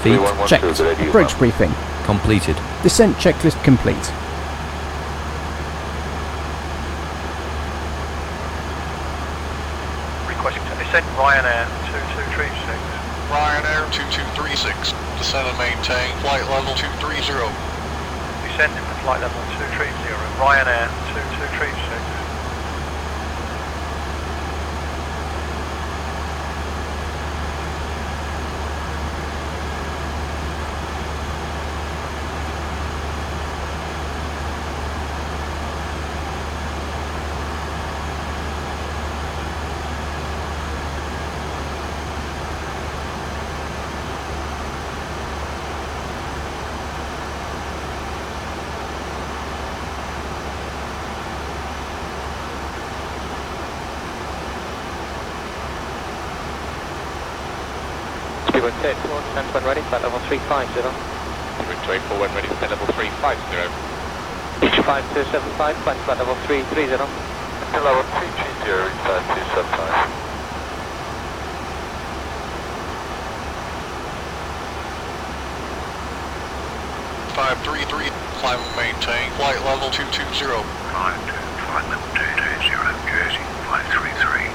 feet. Checked. Approach briefing. Completed. Descent checklist complete. Requesting to descend Ryanair 2236. Ryanair 2236, descend and maintain flight level 230. Descending to flight level 230, Ryanair 2236. Seabird 284, descent when ready, flight level 350. Seabird 284 when ready, flight level 350. Beach 5275, flight level 330. Level 330, flight 275. 533, climb and maintain, flight level 220. Climb to flight level 220, Jersey, flight 33.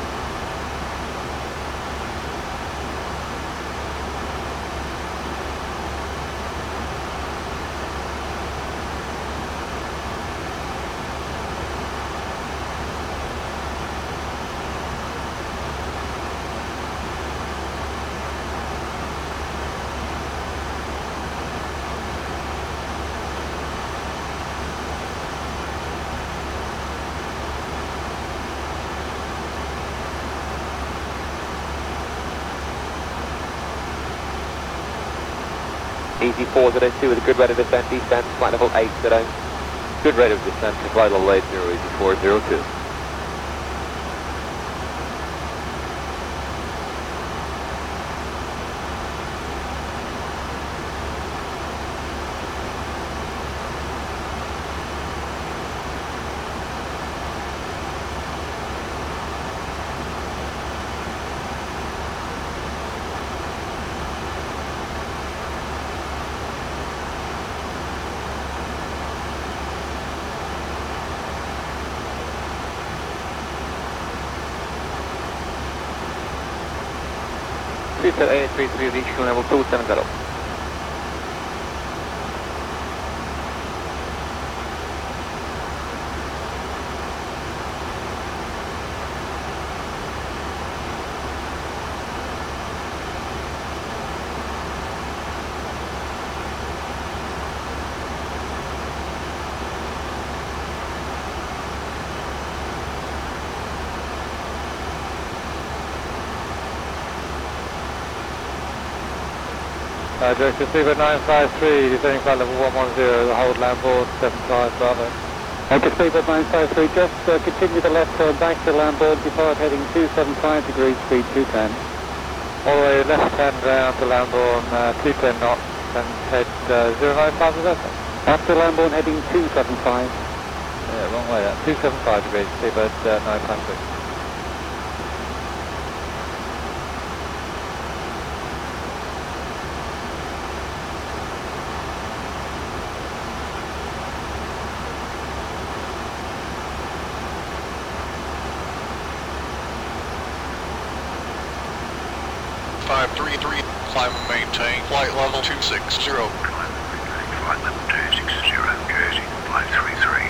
Easy 402 with a good rate of descent, descent, flight level 80. Good rate of descent to flight level 80, easy 402. A330 reaching level 270. Director Seabird 953, descending flight level 110, hold land board 75 Bravo. Okay, Seabird 953, just continue the left turn back to land board, depart heading 275 degrees, speed 210. All the way left hand round to land board 210 knots and head 095 is okay. After land board heading 275. Yeah, wrong way that, 275 degrees, Seabird 953. 533, climb and maintain, flight level 260. Climb and maintain, flight level 260, Jersey, flight 33.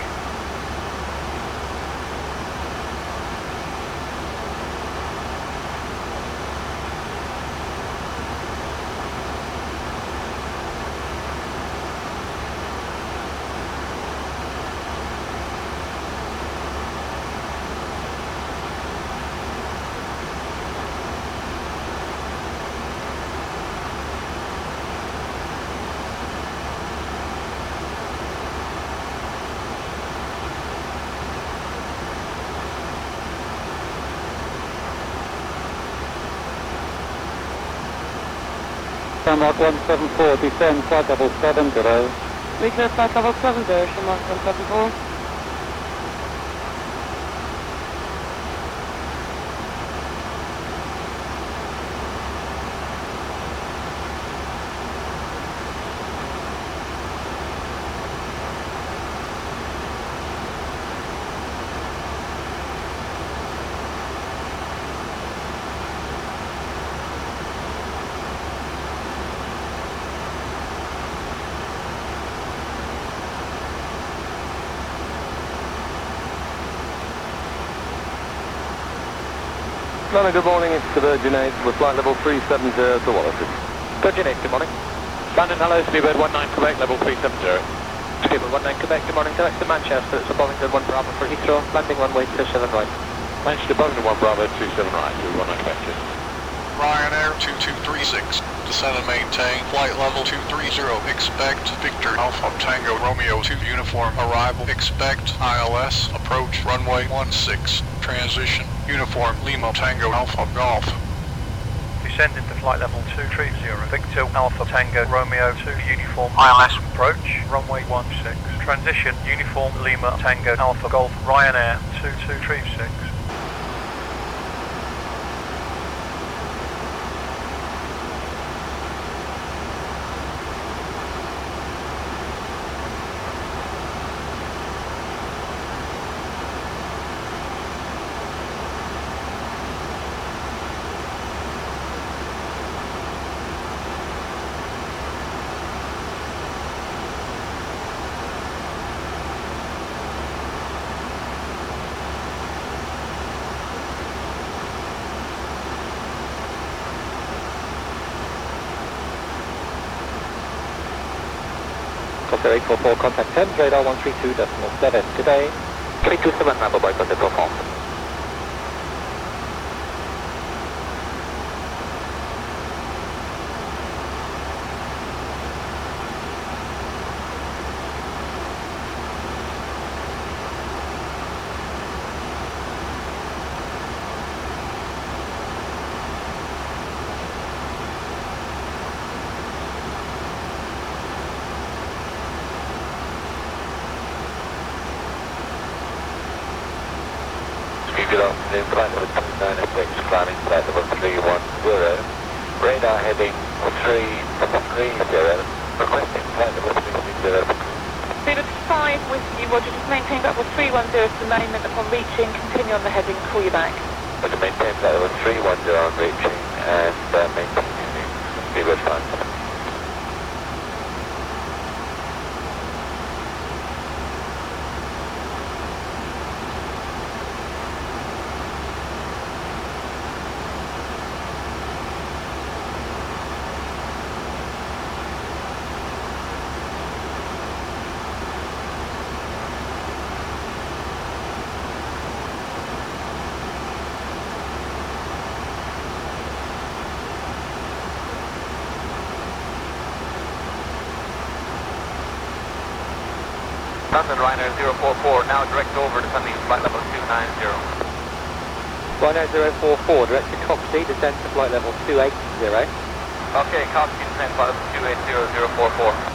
Shamrock 174, descend flight level 70. We clear flight level 70, Shamrock 174. Good morning, it's the Virgin 8 with flight level 370 to Wallaston. Virgin 8, good morning. London, hello, Seabird 19 Quebec, level 370. Seabird 19 Quebec, good morning, direct to Manchester, it's a Bollington 1 Bravo for Heathrow, landing runway 27 right. Manchester Bollington 1 Bravo 27 right, to 19 Quebec. Ryanair 2236, descend and maintain, flight level 230, expect Victor Alpha Tango Romeo 2 uniform arrival, expect ILS, approach runway 16, transition, uniform Lima Tango Alpha Golf. Descending to flight level 230, Victor Alpha Tango Romeo 2 Uniform ILS approach, runway 16. Transition Uniform Lima Tango Alpha Golf Ryanair 2236. Costa 844, contact 10, radar 132.7. Today, 327 number by Costa 44. Good afternoon, flight level 29FX, climbing flight level 310, radar heading 330, requesting flight level 330. Speed 5 Whiskey, Roger, just maintain level 310 for the moment. Upon reaching, continue on the heading, call you back. Roger, maintain flight level 310 on reaching and maintain heading, be responsive. London Ryanair 044, now direct over descending flight level 290. Ryanair 044, direct to Coxie, descend to flight level 280. Okay, Coxie, descend flight level 280, 044.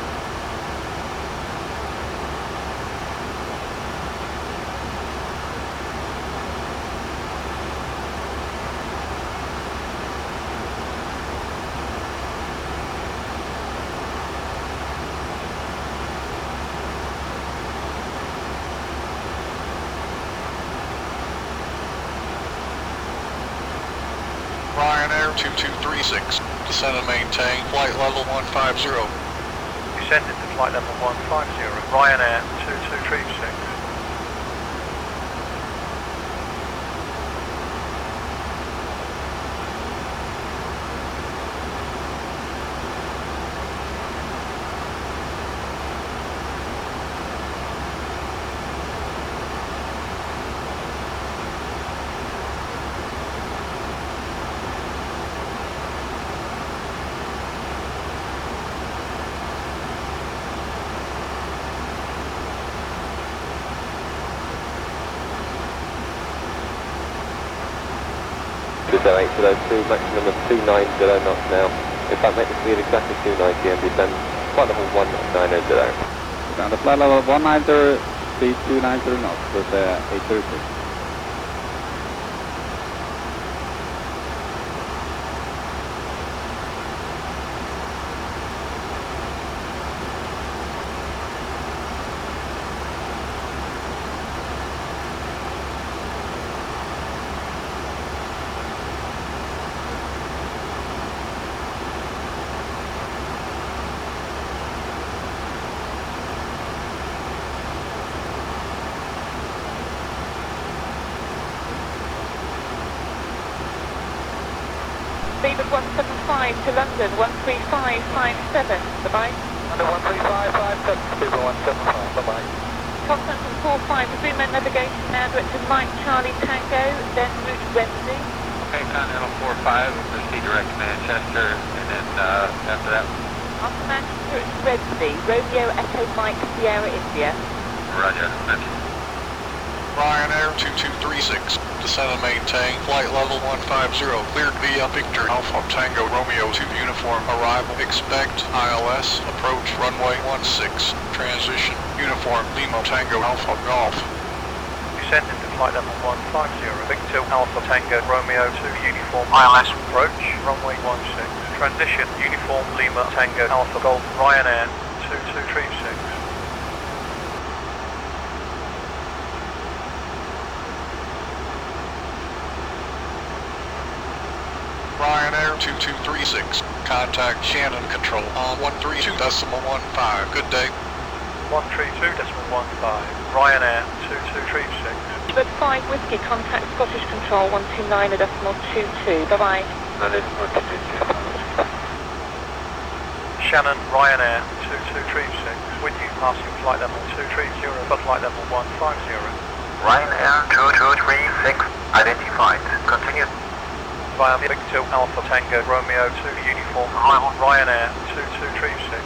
Ryanair 2236, descend and maintain flight level 150. Descending to flight level 150, Ryanair 2236. So 802, maximum of 290 knots now. In fact, make the speed exactly 290 and descend flight level 190. Down to flight level 190, speed 290 knots with 836. Speed of 175 to London, 13557, bye-bye. London 13557, speed of 175, bye-bye. Constant 45, resume my navigation now, direct to Mike Charlie Tango, then route Wednesday. Okay, Continental 45, proceed direct to Manchester, and then after that. After Manchester, it's Wednesday, Romeo Echo Mike Sierra India. Roger, Manchester. Ryanair 2236, descend and maintain, flight level 150, cleared via Victor Alpha Tango Romeo 2 uniform, arrival, expect, ILS, approach, runway 16, transition, uniform, Lima Tango Alpha Golf. Descend into flight level 150, Victor Alpha Tango Romeo 2 uniform, ILS, approach, runway 16, transition, uniform, Lima Tango Alpha Golf, Ryanair 2236. Ryanair 2236, contact Shannon Control on 132.15, good day. 132.15, Ryanair 2236. But 5 Whiskey, contact Scottish Control 129.22, bye-bye. Shannon, Ryanair 2236, with you passing flight level 230 for flight level 150. Ryanair 2236, identified, continue. Via Victor Alpha Tango Romeo 2 uniform, Ryanair 2236.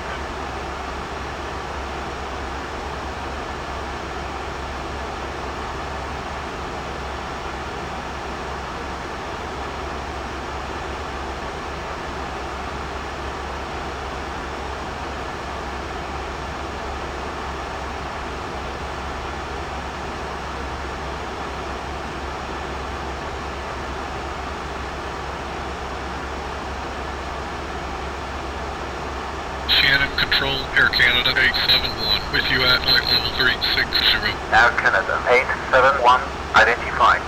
Shannon Control, Air Canada 871, with you at flight level 360. Air Canada 871, identified.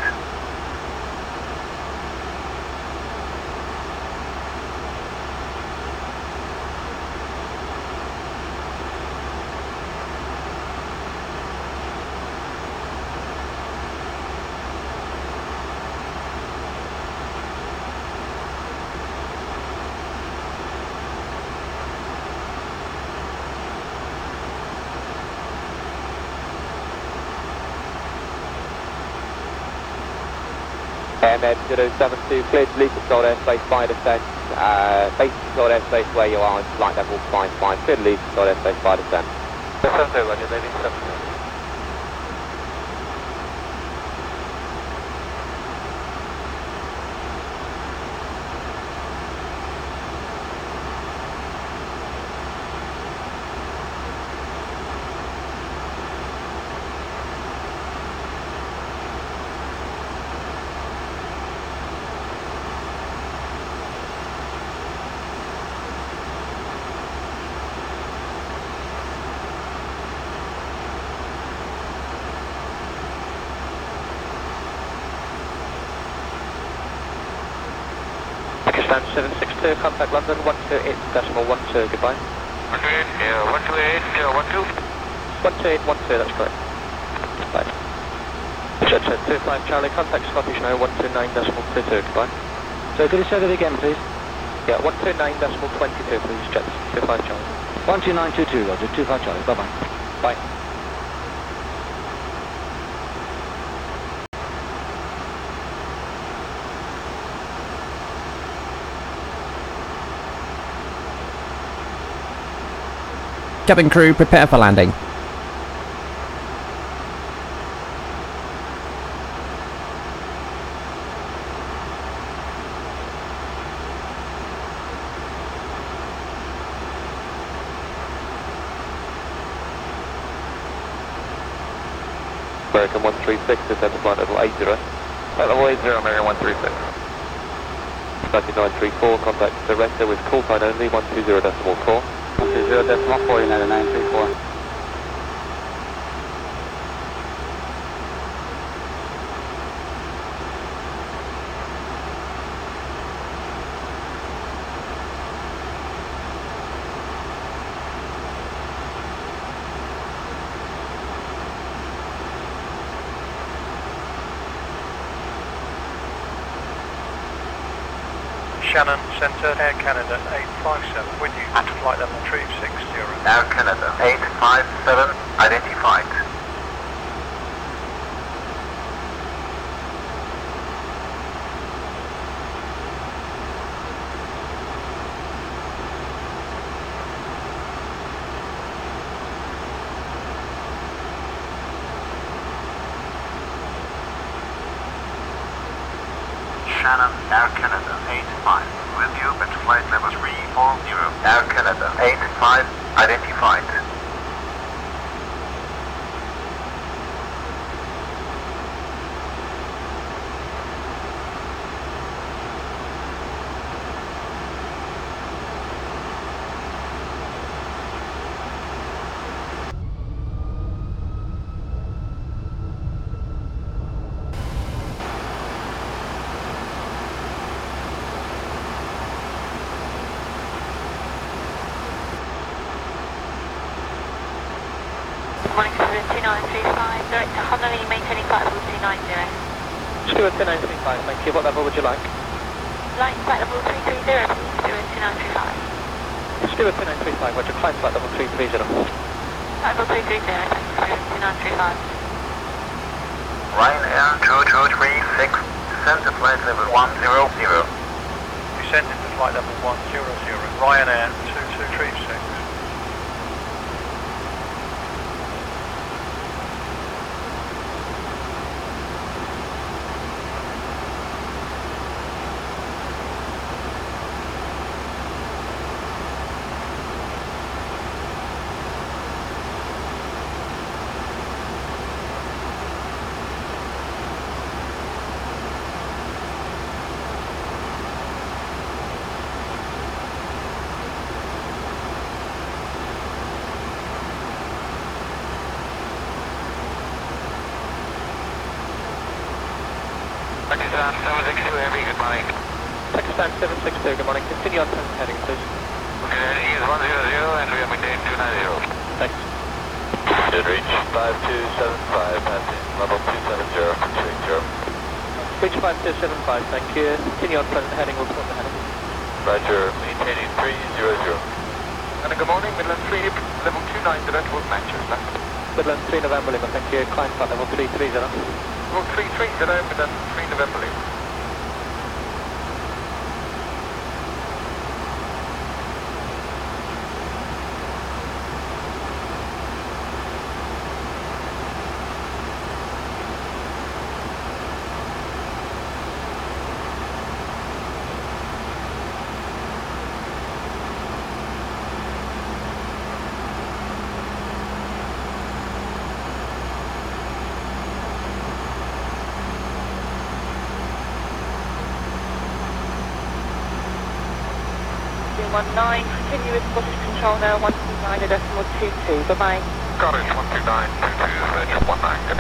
AMN 072, cleared to leave control airspace by descent. Base control airspace where you are, flight level 55, cleared to leave control airspace by descent. 72, Roger, leaving 72. Pakistan 762, contact London 128.12, goodbye. 128.12. 128.12, that's correct. Bye. Jet 25 Charlie, contact Scottish now 129.22, goodbye. So could you say that again, please? Yeah, 129.22, please, Jet 25 Charlie. 12922, Roger, 25 Charlie, bye-bye. Bye. Cabin crew, prepare for landing. American 136, descend to flight level 80. Flight level 80, American 136. 9934, contact surrender with call sign only 120.4. 120.4, United 934. Shannon, Centre, Air Canada 857, with you at flight level 360. Air Canada 857, identified. Shannon, Air Canada 85. With you at flight level 340. Air Canada 85 identified. Morning, Stewart 2935, direct to Honolulu, maintaining flight level 290. Stewart 2935, thank you. What level would you like? Line flight level 330, Stewart 2935. Stewart 2935, roger, climb flight level 330. Flight level 330, thank you, Stewart 2935. Ryanair 2236, descend to flight level 100. Descending to flight level 100, Ryanair 2236. Pakistan 762 Heavy, good morning. Pakistan 762, good morning. Continue on 10 heading, please. Okay, is 100 and we are maintaining 290. Thanks. Did reach 5275, passing level 270, pursuing 0. Reach 5275, thank you. Continue on present heading, report the heading. Roger, maintaining 300. And good morning, Midland 3, level 29, direct with Manchester. Midland 3 November Lima, thank you. Climb flight level 330. Level 330, Midland 3 November Lima. Continue with Scottish Control now, 129.22, bye-bye. Scottish 129.22, 19, good.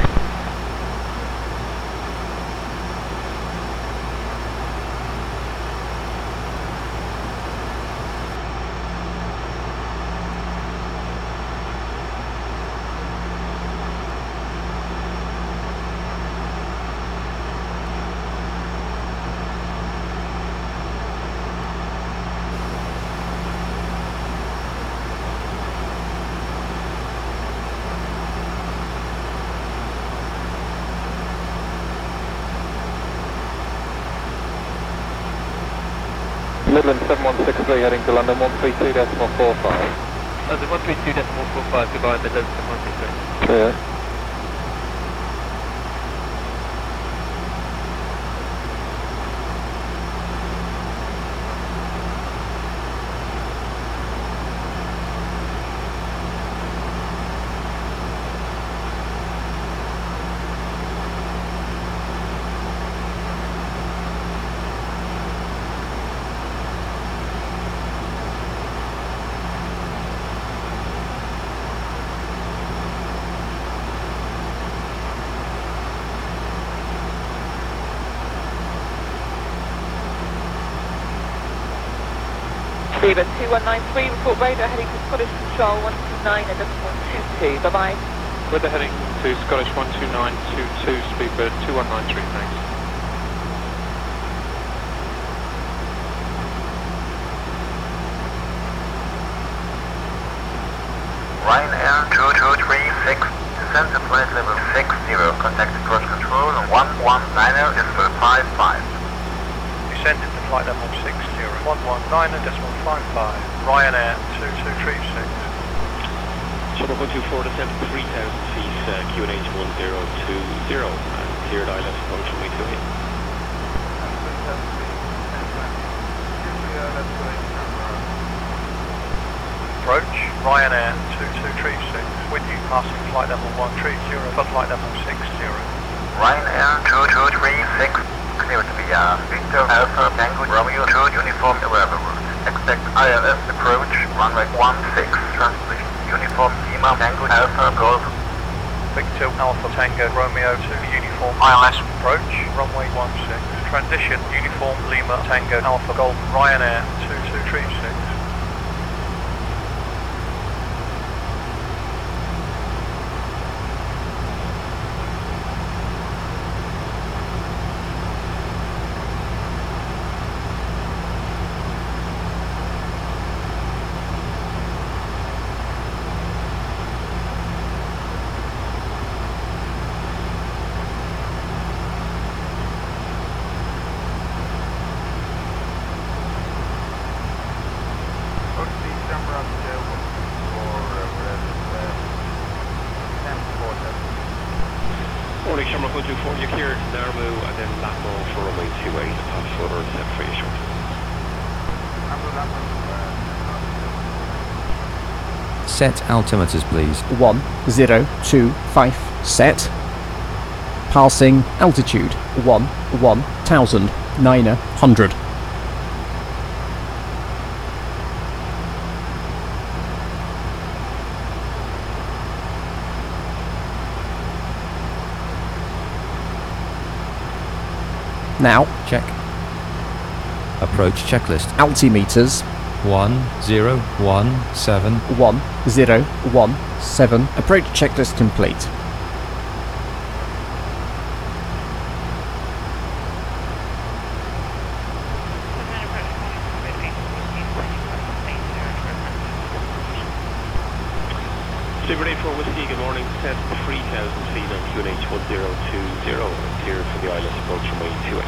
Midland 7163 heading to London 132.45. That's 132.45, goodbye, Midland 7163. Yeah. Stephen 2193, report radar heading to Scottish Control 129.22, bye-bye. Weather heading to Scottish 12922, speedbird 2193, thanks. Ryanair 2236, descend to flight level 60, contact approach control on 119 is for 55. Descending to flight level 60, 119.55, Ryanair 2236. Shuttle 124 to 3,000 feet, QNH 1020, cleared ILS approach runway 28. approach, Ryanair 2236, with you passing flight level 130 for flight level 60. Ryanair 2236, clear to be Victor Alpha Tango Romeo 2 Uniform 11 route. Expect ILS approach, runway 16, transition Uniform Lima Tango Alpha Golf. Victor Alpha Tango Romeo 2 Uniform ILS approach, runway 16, transition Uniform Lima Tango Alpha Golf, Ryanair 2236. Set altimeters, please. 1025 set. Passing altitude 11,900. Now check. Approach checklist. Altimeters 1017. 1017. Approach checklist complete. Super 84 Whiskey, good morning. Set 3,000 feet on QNH 1020. Clear for the ILS approach from way 28.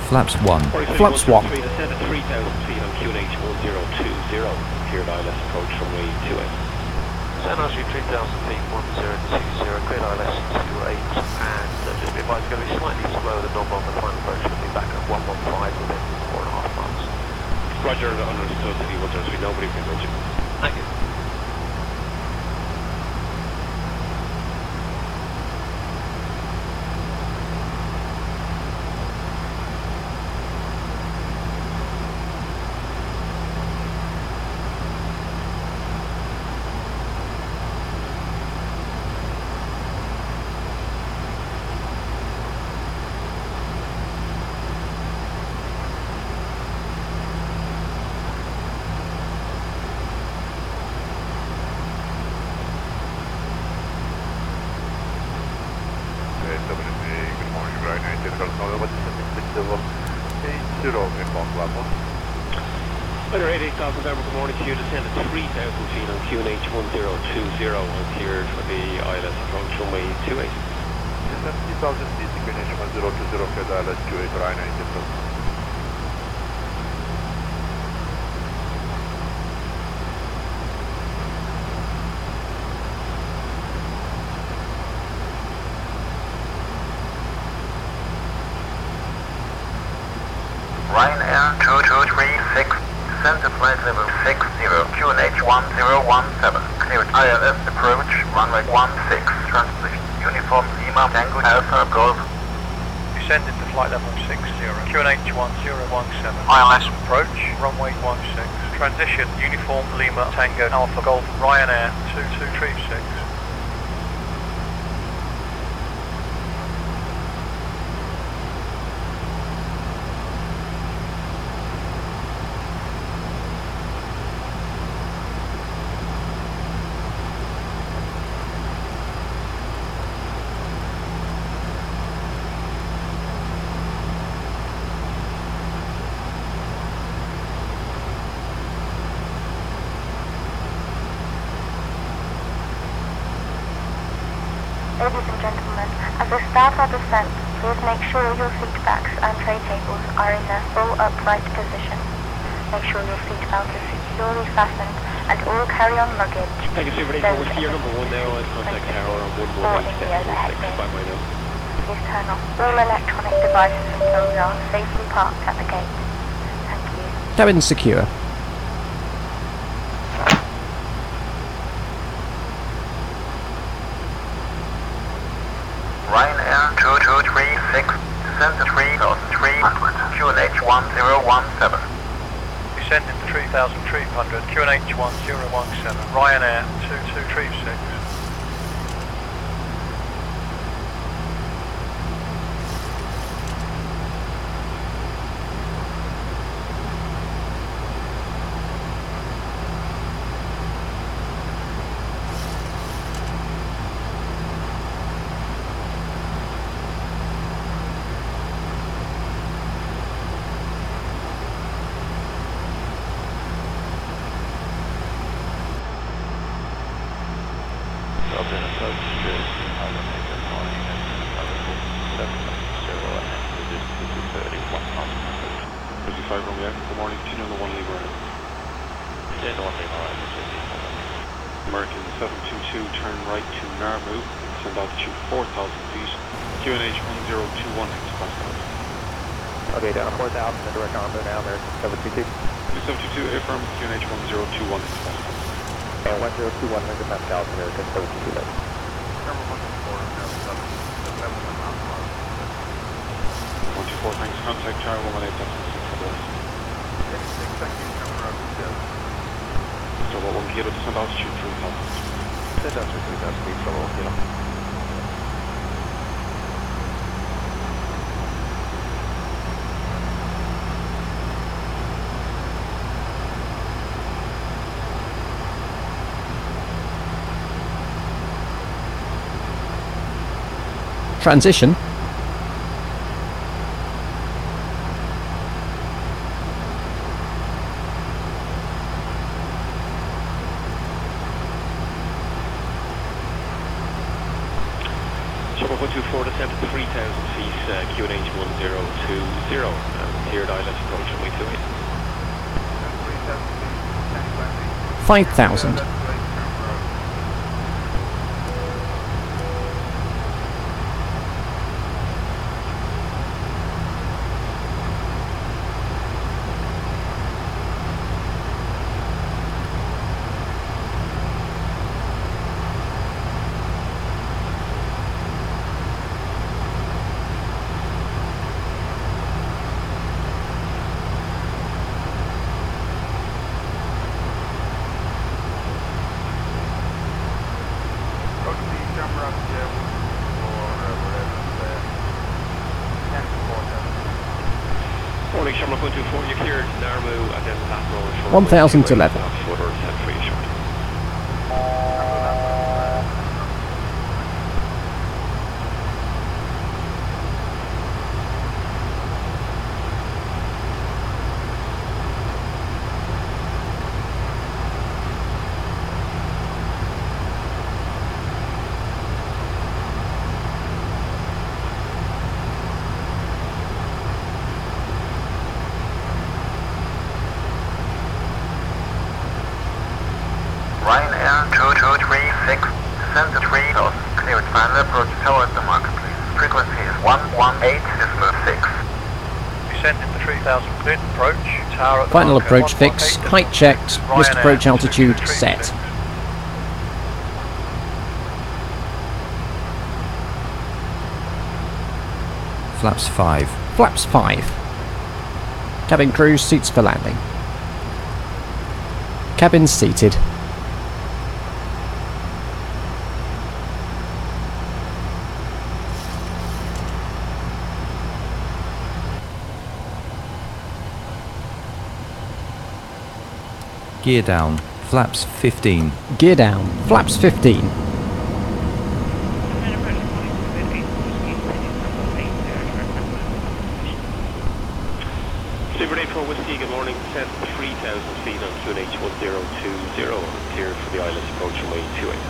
Flaps 1. Flaps 1. Descend at 3,000 feet on QNH 1020. Cleared ILS approach from way 28. Descend altitude 3,000 feet 1020. Cleared ILS 28. And just be advised, it's going to be slightly slower than normal on the final approach. We'll be back at 115 within 4.5 miles. Roger, understood. City 103. Nobody can mention. Thank you. Under 88,000 November, good morning to you. Descend at 3,000 feet on QNH 1020 and cleared for the ILS approach runway 28. Descend 3,000 feet, QNH 1020, cleared ILS 28, Ryanair 88,000. Ryanair 2236, descend to flight level 60, QNH 1017, cleared ILS approach, runway 16, transition, Uniform Lima Tango Alpha Golf. Descended to flight level 60, QNH 1017, ILS approach, runway 16, transition, Uniform Lima Tango Alpha Golf, Ryanair 2236. Ladies and gentlemen, as we start our descent, please make sure your seat backs and tray tables are in their full upright position. Make sure your seat belt is securely fastened and all carry-on luggage. Thank you, Super 8 forward to your number 1 now and contact tower on 118.6. Bye bye now. Please turn off all electronic devices until we are safely parked at the gate. Thank you. Cabin secure. Ryanair 2236, descend to 3,300, QNH 1017. Descending to 3,300, QNH 1017, Ryanair 2236. American 722, turn right to Narmu, send altitude 4,000 feet, QNH 1021 hectopascals. Okay, down 4,000, the direct arm now, American 722. 722, affirm, QNH 1021 hectopascals. And 1021 hectopascals, American 722 left. Number 124, thanks, contact tower 118.6. So about 1 kilo, descend altitude 3,000. Descend altitude 3,000 feet, so 1 kilo. Transition. Chopper 124, descend to 3,000 feet, QNH 1020, cleared ILS approach on way 28. 5,000. Morning, Shamrock 124, you cleared Narmu and then last roll. 1,000 to level. Shorter, descent for you short. Ryanair 2236, descend to 3,000, cleared final approach towards the market, please. Frequency is 118.6. Descending to 3,000, cleared approach, tower at the Final marker, approach fix, 118. height checked, missed Ryanair approach altitude 2236. set. Flaps 5. Flaps 5. Cabin crew seats for landing. Cabin seated. Gear down, flaps 15. Gear down, flaps 15. Super 84 Whiskey, good morning. Descend 3,000 feet on QNH 1020, cleared for the ILS approach on way 28.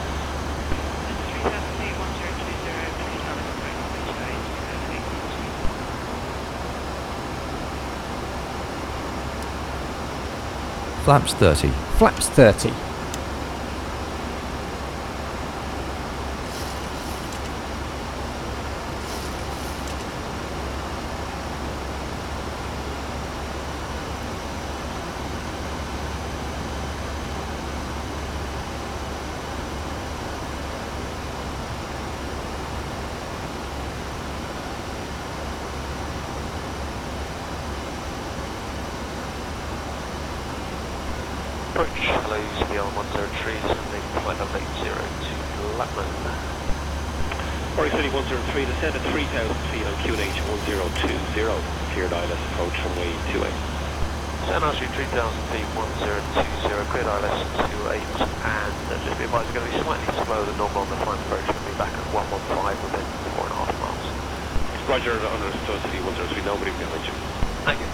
Flaps 30. Flaps 30. Approach, hello, UCL 103, descending flight level 80 to Lapland. Alright, City 103, descend at 3,000 feet on QNH 1020, cleared ILS approach runway 28. Descend RC 3,000 feet 1020, cleared ILS 28, and just be advised, we're going to be slightly slower than normal on the final approach, we'll be back at 115 within 4.5 miles. Roger, understood, City 103, nobody behind you. Thank you.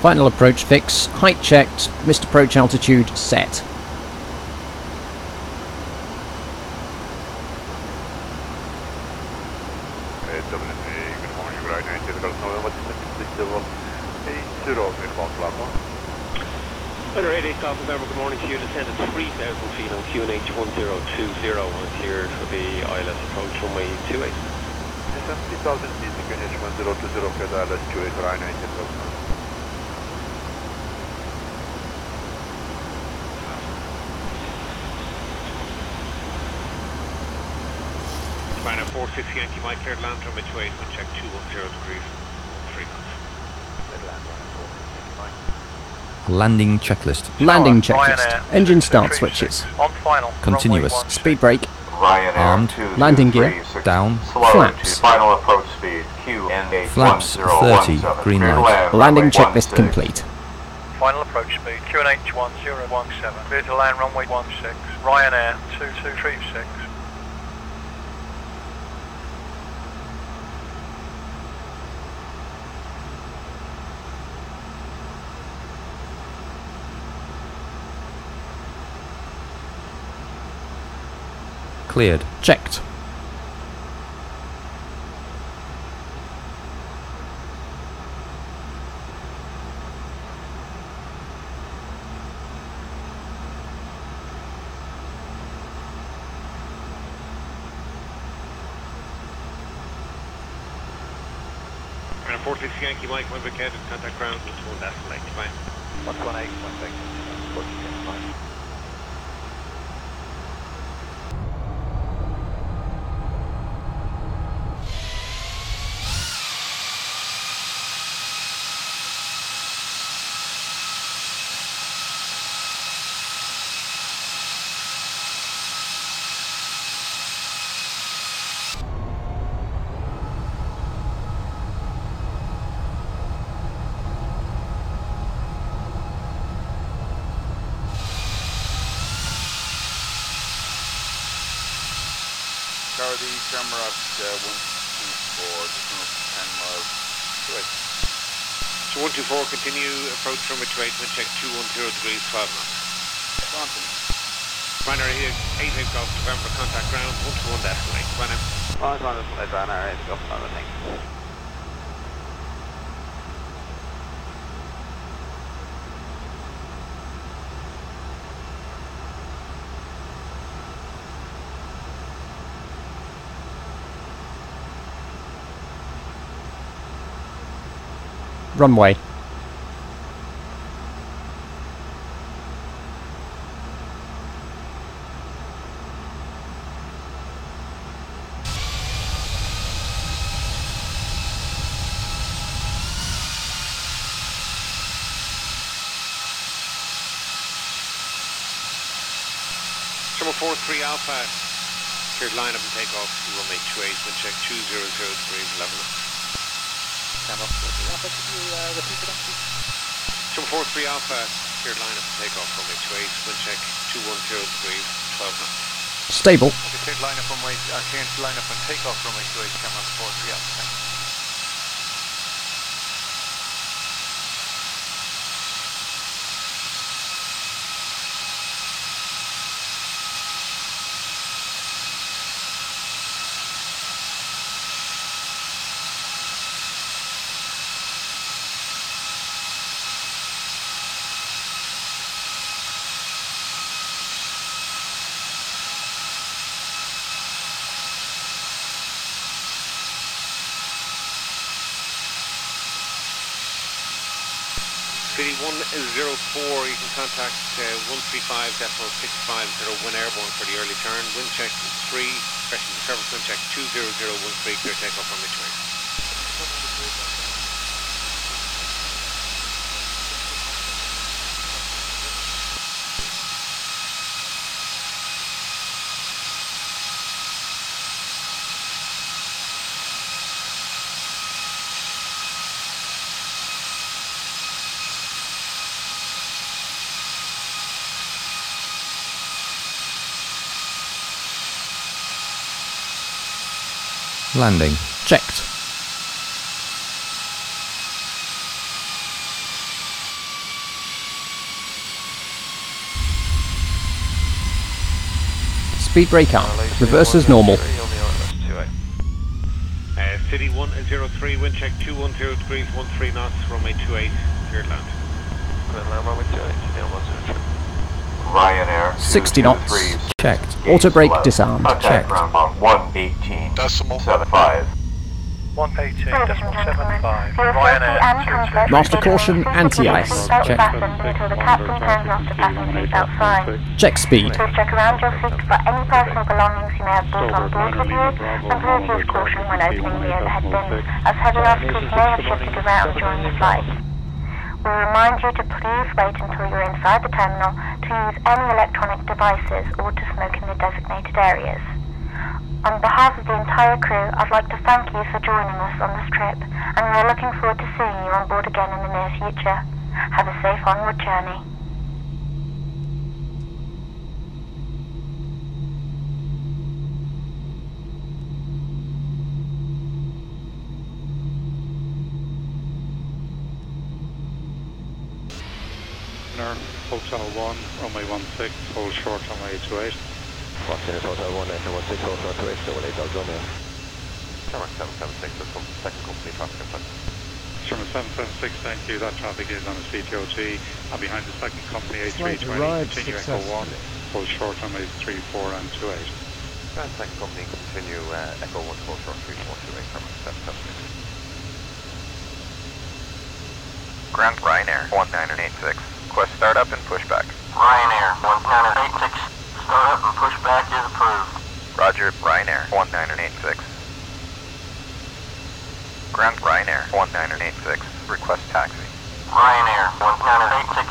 Final approach fix, height checked, missed approach altitude set. Aerosoft November, good morning to you. Descend at 3,000 feet on QNH 1020 and cleared for the ILS approach runway 28. Descend 3,000 feet on QNH 1020, cleared ILS 28 for I-90. China 460 Yankee Mike, cleared land runway 28, wind check 210 degrees, 3 knots. Landing checklist. Landing checklist. Engine start switches. On final. Continuous. Speed brake. Armed. Landing gear. Down. Flaps. Final approach speed. QNH Flaps 30. Green light. Landing checklist complete. Final approach speed. QNH 1017. Clear to land runway 16. Ryanair 2236. Cleared. Checked. China 460 Yankee Mike, one wicket, contact ground, 1 decimal 8, fine. 118, 1 second, 460 Mike. Tower the camera at 124, just on 10 miles. Right. So 124, continue approach runway 28, wind check 210 degrees, 12 knots. Johnson. Ryanair here, 8 Golf November, contact ground, 121 decimal 8, fine now. Ryanair 8 Golf November, thanks. Runway. Summer 43 Alpha, cleared line up and take off, runway 28, wind check 200 degrees, 11 knots. Camera 43 Alpha, could you repeat it, please? Summer 43 Alpha, cleared line up and take off, runway 28, wind check 210 degrees, 12 knots. Stable. Okay, cleared line up and take off runway 28, camera 43 Alpha. City 104, you can contact 135.650 airborne for the early turn. Wind check 3, correction, service wind check 20013, clear takeoff from midway. Landing. Checked. Speed brake up. Reverse as normal. City 103, wind check 210 degrees, 13 knots, runway 28, cleared land. Cleared land, runway 28, Neil 103. Ryanair 60 knots. Checked. Auto brake disarmed. Checked. Ground on 118 decimal 75. 118.75. Ryanair. Master caution, anti-ice. Check. Until the captain turns off the passengers outside. Check speed. Please check around your seat for any personal belongings you may have brought on board with you, and please use caution when opening the overhead bins, as heavy articles may have shifted around during the flight. We remind you to please wait until you're inside the terminal to use any electronic devices or to smoke in the designated areas. On behalf of the entire crew, I'd like to thank you for joining us on this trip, and we are looking forward to seeing you on board again in the near future. Have a safe onward journey. Hotel 1, runway 16, hold short runway 28. Watching is Hotel 1, Echo 16, hold short 28, still 8 dogs on there. Sherman 776, that's from second company traffic input. Sherman 776, thank you. That traffic is on a CTOT, and behind the second company A320, continue Echo 1, hold short runways 34 and 28. And second company, continue Echo 1, hold short 34, 28, Sherman 776. Ground Ryanair 1986. Request startup and pushback. Ryanair 1986. Startup and pushback is approved. Roger, Ryanair 1986. Ground Ryanair 1986. Request taxi. Ryanair 1986.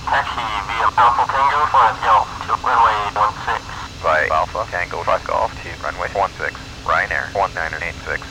Taxi via Alpha Tango 5 Golf to runway 16. By Alpha Tango 5 Golf to runway 16. Ryanair 1986.